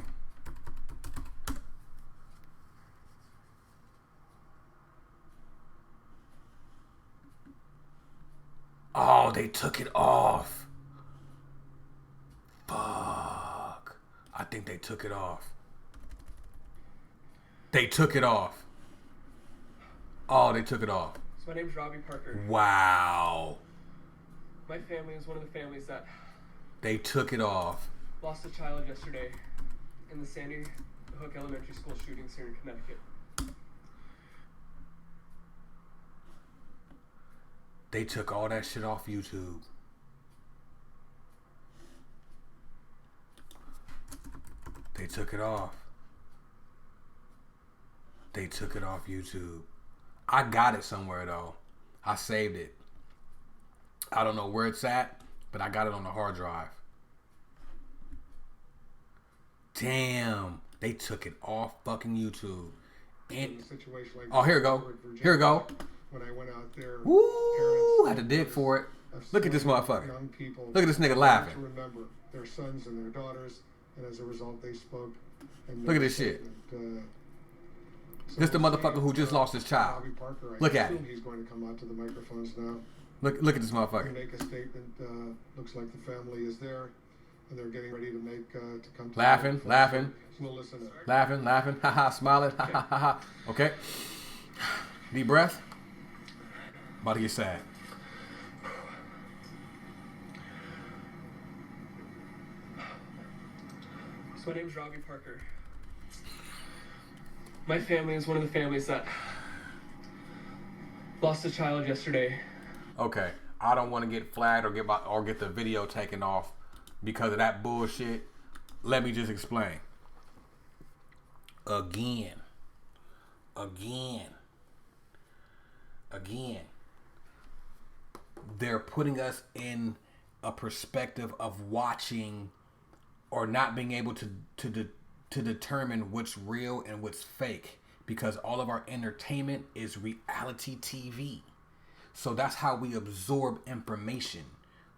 Speaker 1: Oh, they took it off. Fuck. I think they took it off. They took it off. Oh, they took it off.
Speaker 7: So my name's Robbie Parker.
Speaker 1: Wow.
Speaker 7: My family is one of the families that
Speaker 1: They took it off.
Speaker 7: lost a child yesterday in the Sandy Hook Elementary School shootings here in Connecticut.
Speaker 1: They took all that shit off YouTube. They took it off. They took it off YouTube. I got it somewhere though. I saved it. I don't know where it's at, but I got it on the hard drive. Damn. They took it off fucking YouTube. And,
Speaker 8: situation like
Speaker 1: oh, here we go. Here we go.
Speaker 8: When I went out there,
Speaker 1: Woo! Had to dig for it. Look at this motherfucker.
Speaker 8: Young people
Speaker 1: Look at this nigga laughing.
Speaker 8: to remember their sons and their daughters, and as a result, they spoke. And
Speaker 1: Look at this shit. This the motherfucker who just lost his child.
Speaker 8: Bobby Parker,
Speaker 1: Look
Speaker 8: I
Speaker 1: at
Speaker 8: assume
Speaker 1: it.
Speaker 8: he's going to come out to the microphones now
Speaker 1: Look at this
Speaker 8: and
Speaker 1: motherfucker.
Speaker 8: make a statement. Looks like the family is there, and they're getting ready to make to come. To
Speaker 1: Laughing,
Speaker 8: the
Speaker 1: laughing.
Speaker 8: We'll listen to it.
Speaker 1: Laughing, haha, smiling, ha ha ha ha. Okay. Deep breath. About to get sad.
Speaker 7: So my name's Robbie Parker. My family is one of the families that lost a child yesterday.
Speaker 1: Okay. I don't want to get flagged or get the video taken off because of that bullshit. Let me just explain. Again. They're putting us in a perspective of watching or not being able to determine what's real and what's fake because all of our entertainment is reality TV. So that's how we absorb information.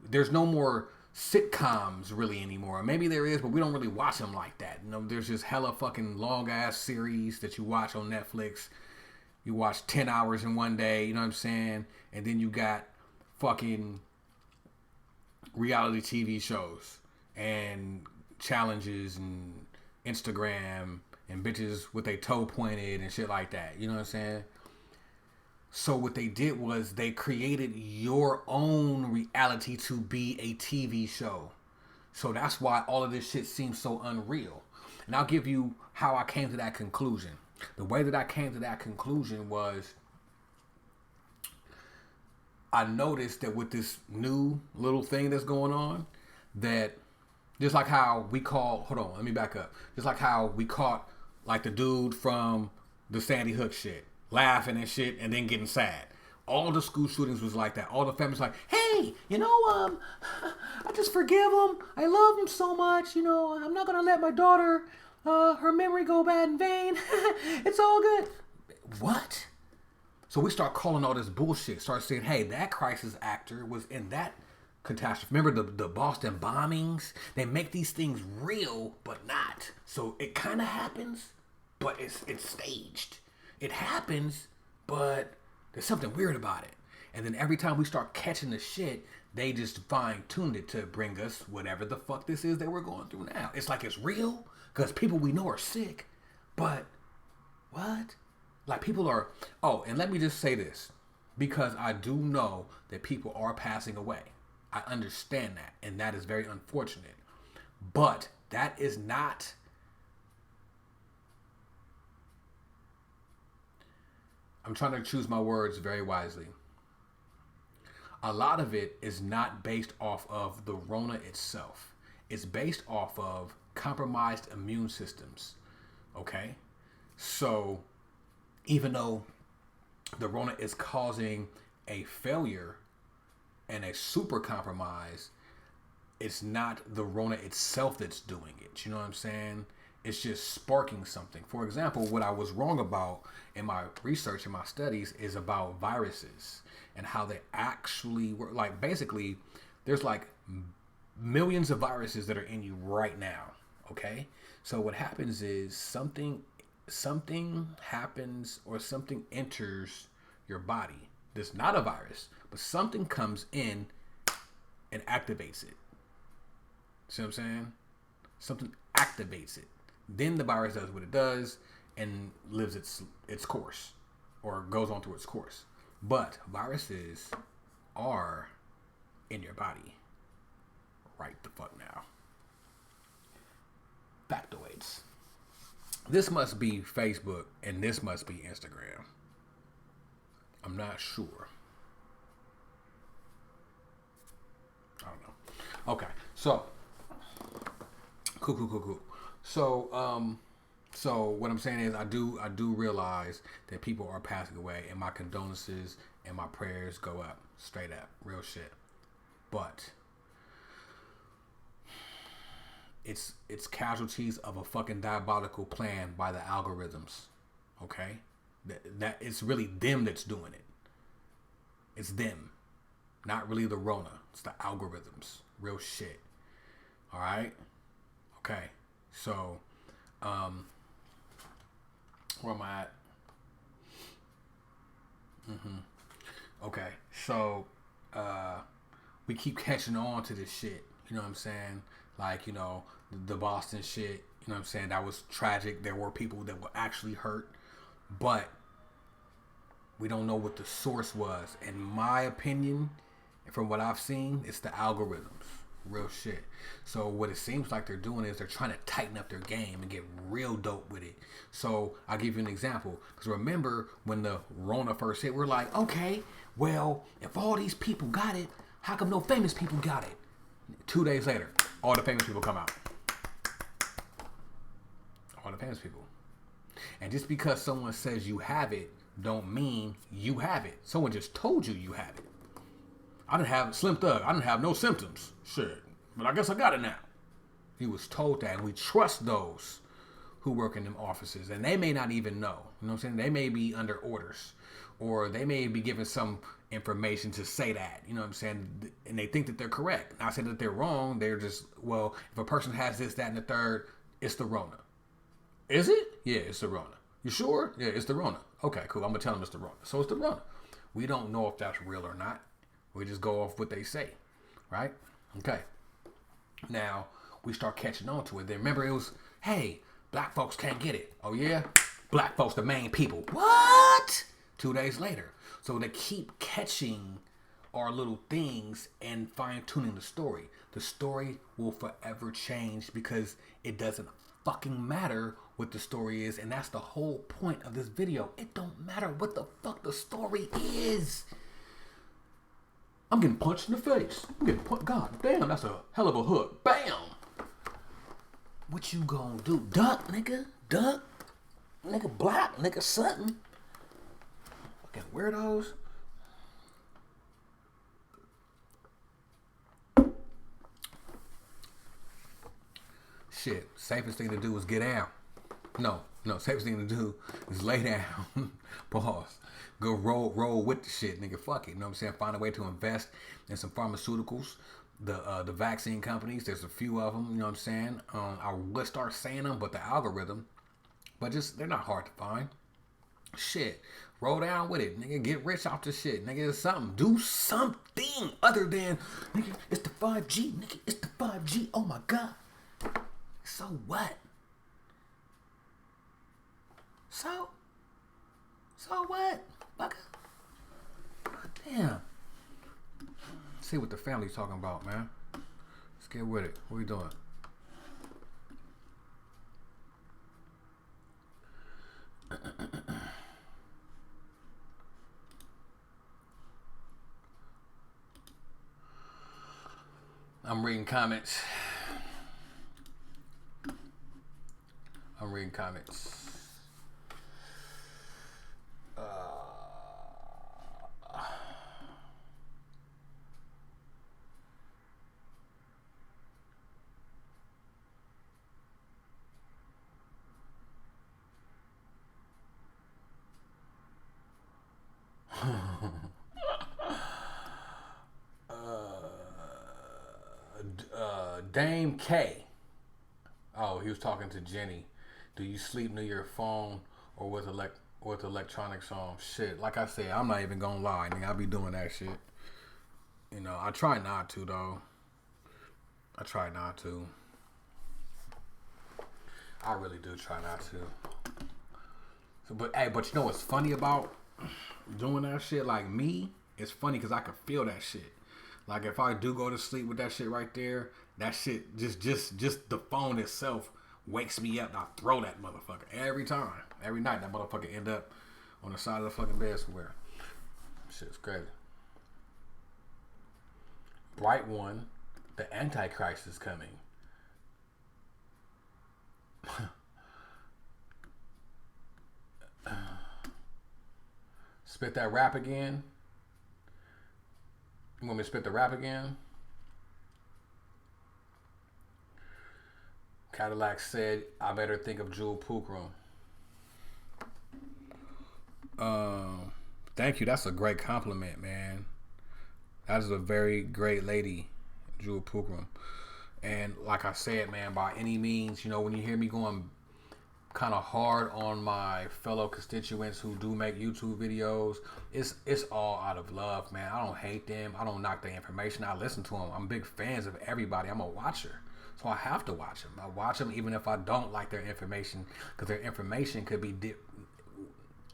Speaker 1: There's no more sitcoms really anymore. Maybe there is, but we don't really watch them like that. You know, there's just hella fucking long ass series that you watch on Netflix. You watch 10 hours in one day, you know what I'm saying? And then you got fucking reality TV shows and challenges and Instagram and bitches with their toe pointed and shit like that. You know what I'm saying? So what they did was they created your own reality to be a TV show. So that's why all of this shit seems so unreal. And I'll give you how I came to that conclusion. The way that I came to that conclusion was I noticed that with this new little thing that's going on, that just like how we call, hold on, let me back up. Just like how we caught like the dude from the Sandy Hook shit, laughing and shit and then getting sad. All the school shootings was like that. All the families like, hey, I just forgive him. I love him so much. I'm not going to let my daughter, her memory go bad in vain. It's all good. What? So we start calling all this bullshit. Start saying, hey, that crisis actor was in that catastrophe. Remember the Boston bombings? They make these things real, but not. So it kind of happens, but it's staged. It happens, but there's something weird about it. And then every time we start catching the shit, they just fine-tuned it to bring us whatever the fuck this is that we're going through now. It's like it's real, because people we know are sick, but What? Like people are. Oh, and let me just say this, because I do know that people are passing away. I understand that, and that is very unfortunate. But that is not. I'm trying to choose my words very wisely. A lot of it is not based off of the Rona itself. It's based off of compromised immune systems. Okay? So, even though the Rona is causing a failure and a super compromise, it's not the Rona itself that's doing it. You know what I'm saying? It's just sparking something. For example, what I was wrong about in my research and my studies is about viruses and how they actually work. Like basically, there's like millions of viruses that are in you right now. Okay, so what happens is something happens or something enters your body. That's not a virus, but something comes in and activates it. See what I'm saying? Something activates it. Then the virus does what it does and lives its course or goes on through its course. But viruses are in your body right the fuck now. Factoids. This must be Facebook and this must be Instagram. I'm not sure. I don't know. Okay, so cool. So what I'm saying is I do realize that people are passing away, and my condolences and my prayers go up, straight up, real shit. But it's casualties of a fucking diabolical plan by the algorithms. Okay? That it's really them that's doing it. It's them. Not really the Rona. It's the algorithms. Real shit. Alright? Okay. So, where am I at? Okay. So, we keep catching on to this shit. You know what I'm saying? Like, you know, the Boston shit. You know what I'm saying? That was tragic. There were people that were actually hurt. But we don't know what the source was. In my opinion, from what I've seen, it's the algorithms. Real shit. So what it seems like they're doing is they're trying to tighten up their game and get real dope with it. So I'll give you an example. Because remember when the Rona first hit, we're like, okay, well, if all these people got it, how come no famous people got it? 2 days later, all the famous people come out. All the famous people. And just because someone says you have it, don't mean you have it. Someone just told you you have it. I didn't have Slim Thug. I didn't have no symptoms. Shit. But I guess I got it now. He was told that. And we trust those who work in them offices. And they may not even know. You know what I'm saying? They may be under orders. Or they may be given some information to say that. You know what I'm saying? And they think that they're correct. Not saying that they're wrong. They're just, well, if a person has this, that, and the third, it's the Rona. Is it? Yeah, it's the Rona. You sure? Yeah, it's the Rona. Okay, cool. I'm going to tell them it's the Rona. So it's the Rona. We don't know if that's real or not. We just go off what they say, right? Okay. Now, we start catching on to it. Then remember, it was, hey, black folks can't get it. Oh, yeah? Black folks, the main people. What? 2 days later. So they keep catching our little things and fine-tuning the story. The story will forever change because it doesn't fucking matter what the story is. And that's the whole point of this video. It don't matter what the fuck the story is. I'm getting punched in the face. I'm getting punched. God damn, that's a hell of a hook. Bam! What you gonna do? Duck, nigga? Duck? Nigga, block? Nigga, something? Fucking weirdos. Shit, safest thing to do is get down. No, safest thing to do is lay down. Pause. Go roll with the shit, nigga. Fuck it. You know what I'm saying? Find a way to invest in some pharmaceuticals. The vaccine companies, there's a few of them, you know what I'm saying? I would start saying them, but the algorithm, but just, they're not hard to find. Shit. Roll down with it, nigga. Get rich off this shit, nigga. It's something. Do something other than, nigga, it's the 5G, nigga. It's the 5G. Oh my God. So what? So So what? Fucker. Damn. See what the family's talking about, man. Let's get with it. What we doing? I'm reading comments. Dame K. Oh, he was talking to Jenny. Do you sleep near your phone or with electronics on? Shit, like I said, I'm not even gonna lie, nigga. I be doing that shit. You know, I try not to though. I try not to. I really do try not to. So, but you know what's funny about doing that shit? Like me, it's funny because I can feel that shit. Like if I do go to sleep with that shit right there, that shit just the phone itself wakes me up. And I throw that motherfucker every time, every night. That motherfucker end up on the side of the fucking bed somewhere. Shit's crazy. Bright one, the Antichrist is coming. Spit that rap again. You want me to spit the rap again? Cadillac said, I better think of Jewel Pookrum. Thank you. That's a great compliment, man. That is a very great lady, Jewel Pookrum. And like I said, man, by any means, you know, when you hear me going kind of hard on my fellow constituents who do make YouTube videos, it's all out of love, man. I don't hate them. I don't knock their information. I listen to them. I'm big fans of everybody. I'm a watcher, so I have to watch them. I watch them even if I don't like their information, because their information could be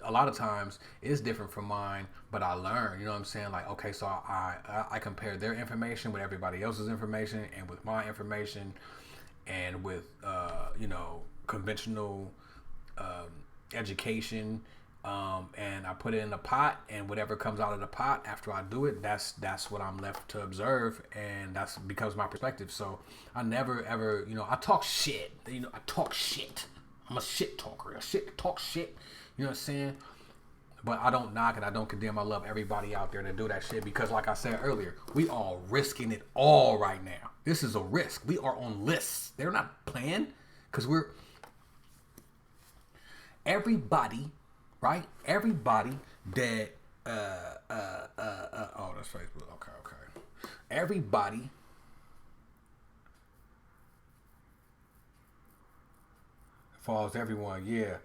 Speaker 1: a lot of times it's different from mine, but I learn, you know what I'm saying? Like, okay, so I compare their information with everybody else's information and with my information and with, you know, conventional education, and I put it in the pot, and whatever comes out of the pot after I do it, that's what I'm left to observe, and that's becomes my perspective. So I never ever, you know, I talk shit. You know, I talk shit. I'm a shit talker. Talk shit. You know what I'm saying? But I don't knock it. I don't condemn. I love everybody out there that do that shit, because like I said earlier, we all risking it all right now. This is a risk. We are on lists. They're not playing, because we're everybody, right? Everybody that oh, that's Facebook. Okay. Everybody follows everyone, yeah.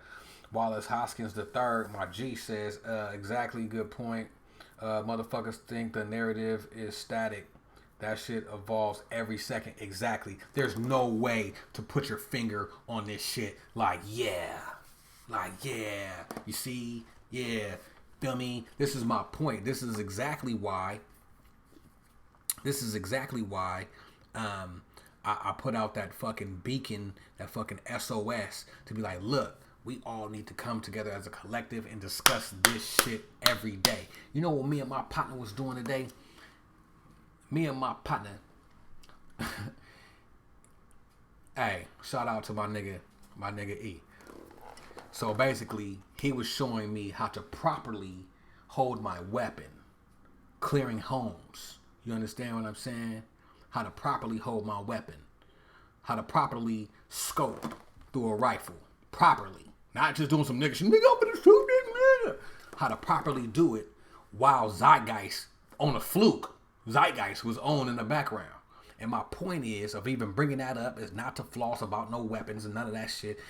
Speaker 1: Wallace Hoskins III, my G, says, exactly, good point. Motherfuckers think the narrative is static. That shit evolves every second. Exactly. There's no way to put your finger on this shit like, yeah. You see? Yeah. Feel me? This is my point. This is exactly why I put out that fucking beacon, that fucking SOS, to be like, look, we all need to come together as a collective and discuss this shit every day. You know what me and my partner was doing today? Me and my partner. Hey, shout out to my nigga E. So basically, he was showing me how to properly hold my weapon, clearing homes. You understand what I'm saying? How to properly hold my weapon. How to properly scope through a rifle. Properly. Not just doing some nigga shit. Nigga, I'm gonna shoot this nigga. How to properly do it while Zeitgeist on a fluke. Zeitgeist was on in the background. And my point is, of even bringing that up, is not to floss about no weapons and none of that shit.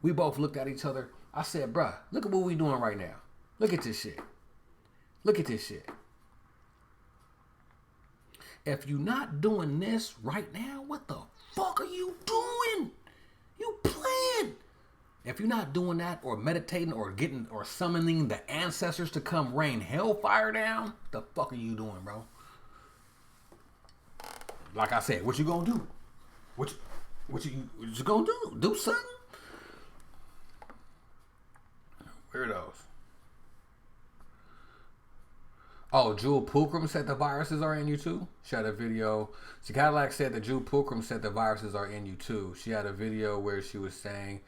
Speaker 1: We both looked at each other. I said, bruh, look at what we doing right now. Look at this shit. Look at this shit. If you not doing this right now, what the fuck are you doing? You playing. If you're not doing that or meditating or getting or summoning the ancestors to come rain hellfire down, the fuck are you doing, bro? Like I said, what you gonna do? What you gonna do? Do something? Weirdos. Oh, Jewel Pookrum said the viruses are in you too. She had a video. She Cadillac said that Jewel Pookrum said the viruses are in you too. She had a video where she was saying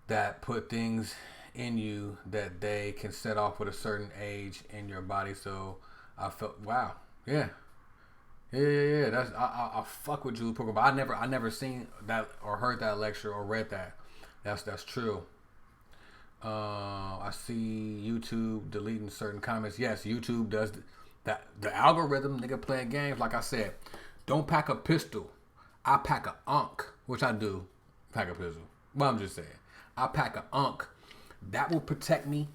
Speaker 1: that put things in you that they can set off with a certain age in your body. So I felt, wow, yeah. That's I fuck with Jewel Pookrum, but I never seen that or heard that lecture or read that. That's true. I see YouTube deleting certain comments. Yes, YouTube does that. The algorithm, nigga, playing games. Like I said, don't pack a pistol. I pack a unk, which I do pack a pistol. But I'm just saying, I pack a unk that will protect me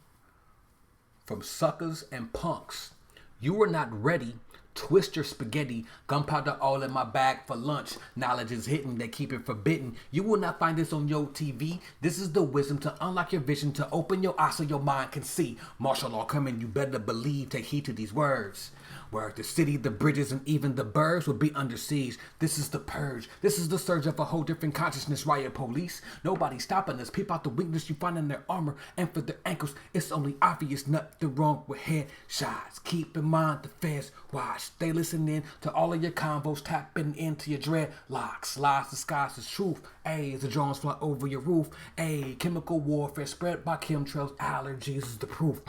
Speaker 1: from suckers and punks. You are not ready. Twist your spaghetti, gunpowder all in my bag for lunch. Knowledge is hidden, they keep it forbidden. You will not find this on your TV. This is the wisdom to unlock your vision, to open your eyes so your mind can see. Martial law coming, you better believe, take heed to these words. Where the city, the bridges, and even the birds will be under siege. This is the purge. This is the surge of a whole different consciousness. Riot police. Nobody stopping us. Peep out the weakness you find in their armor. And for their ankles, it's only obvious. Nothing wrong with headshots. Keep in mind the feds watch. Stay listening to all of your convos. Tapping into your dreadlocks. Lies disguised as truth. As the drones fly over your roof. Chemical warfare spread by chemtrails. Allergies is the proof.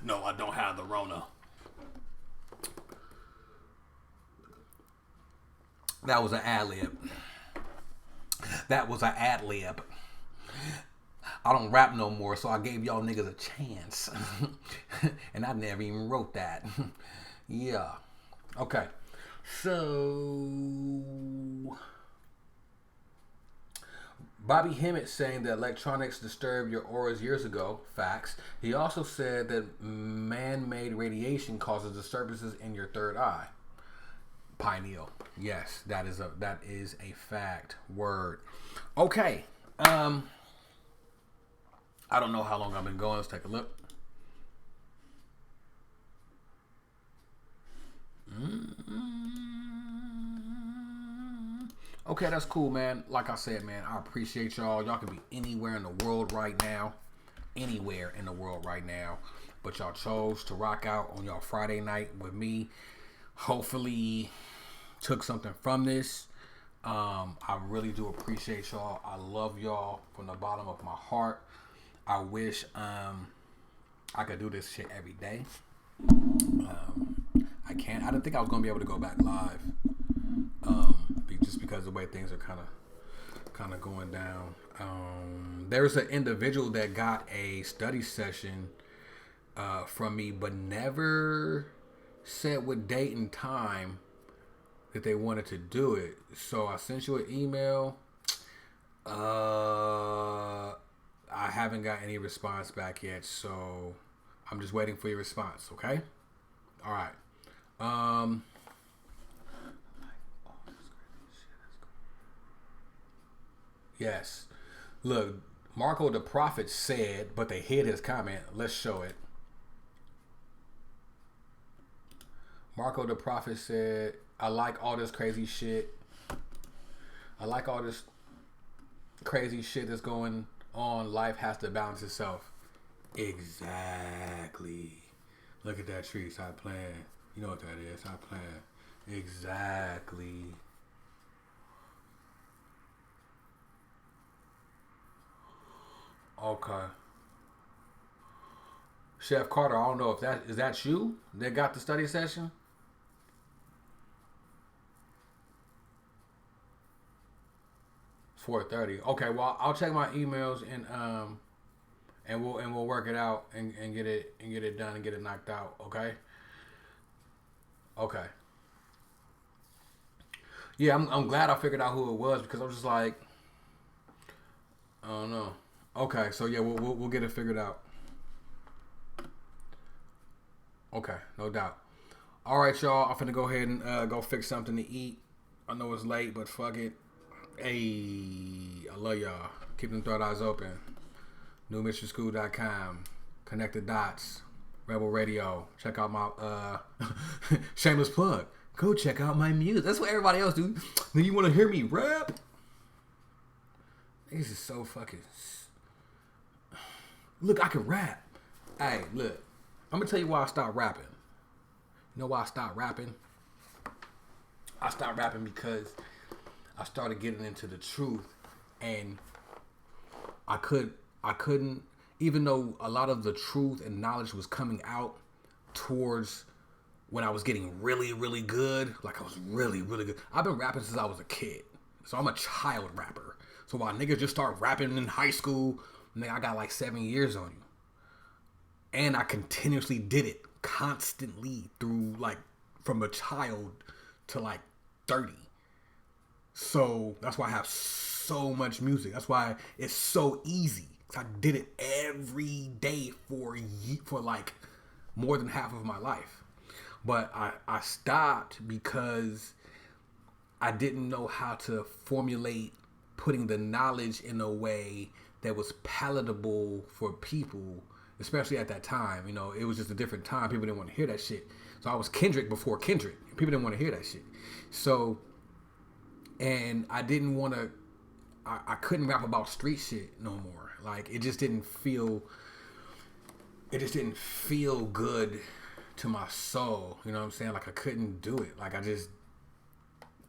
Speaker 1: No, I don't have the Rona. That was an ad-lib. I don't rap no more, so I gave y'all niggas a chance. And I never even wrote that. Yeah. Okay. So Bobby Hemmett saying that electronics disturbed your auras years ago. Facts. He also said that man-made radiation causes disturbances in your third eye. Pineal. Yes, that is a fact. Word. Okay. I don't know how long I've been going. Let's take a look. Okay, that's cool, man. Like I said, man, I appreciate y'all. Y'all can be anywhere in the world right now. But y'all chose to rock out on y'all Friday night with me. Hopefully took something from this. I really do appreciate y'all. I love y'all from the bottom of my heart. I wish I could do this shit every day. I can't. I didn't think I was gonna be able to go back live. Just because of the way things are kind of going down. There's an individual that got a study session from me, but never said what date and time that they wanted to do it. So I sent you an email. I haven't got any response back yet, so I'm just waiting for your response. Okay. All right. Yes. Look, Marco the Prophet said, but they hid his comment. Let's show it. Marco the Prophet said, I like all this crazy shit. I like all this crazy shit that's going on. Life has to balance itself. Exactly. Look at that tree. Stop playing. You know what that is. Stop playing. Exactly. Okay. Chef Carter, I don't know if that you that got the study session? It's 4:30. Okay, well I'll check my emails and we'll work it out and get it done and get it knocked out, okay? Okay. Yeah, I'm glad I figured out who it was because I was just like, I don't know. Okay, so yeah, we'll get it figured out. Okay, no doubt. All right, y'all. I'm finna go ahead and go fix something to eat. I know it's late, but fuck it. Hey, I love y'all. Keep them third eyes open. NewMissionSchool.com. Connect the dots. Rebel Radio. Check out my shameless plug. Go check out my music. That's what everybody else do. Then you want to hear me rap? This is so fucking. Look, I can rap. Hey, look. I'm gonna tell you why I stopped rapping. You know why I stopped rapping? I stopped rapping because I started getting into the truth, and I couldn't, even though a lot of the truth and knowledge was coming out towards when I was getting really, really good. Like I was really, really good. I've been rapping since I was a kid, so I'm a child rapper. So while niggas just start rapping in high school, nigga, I got like 7 years on you, and I continuously did it constantly through like from a child to like 30. So that's why I have so much music. That's why it's so easy. I did it every day for like more than half of my life. But I stopped because I didn't know how to formulate putting the knowledge in a way that was palatable for people, especially at that time. You know, it was just a different time. People didn't want to hear that shit. So I was Kendrick before Kendrick. People didn't want to hear that shit. So, and I didn't want to, I couldn't rap about street shit no more. Like, it just didn't feel good to my soul. You know what I'm saying? Like, I couldn't do it. Like, I just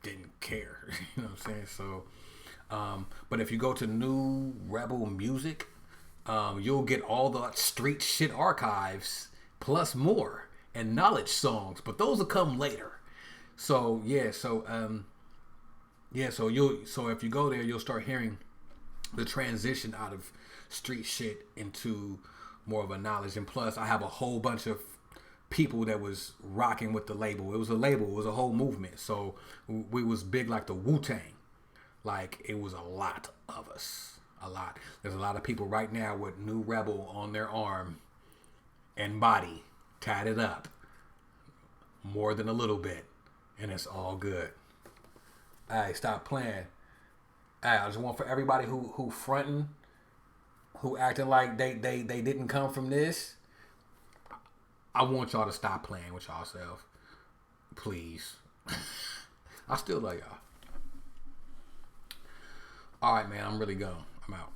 Speaker 1: didn't care. You know what I'm saying? So, but if you go to New Rebel Music, you'll get all the street shit archives plus more and knowledge songs, but those will come later. So so if you go there, you'll start hearing the transition out of street shit into more of a knowledge. And plus, I have a whole bunch of people that was rocking with the label. It was a label. It was a whole movement. So we was big like the Wu-Tang. Like, it was a lot of us. A lot. There's a lot of people right now with New Rebel on their arm and body, tatted up. More than a little bit. And it's all good. Hey, stop playing. Hey, I just want for everybody who fronting, who acting like they didn't come from this, I want y'all to stop playing with yourself. Please. I still love y'all. Alright, man, I'm really gone. I'm out.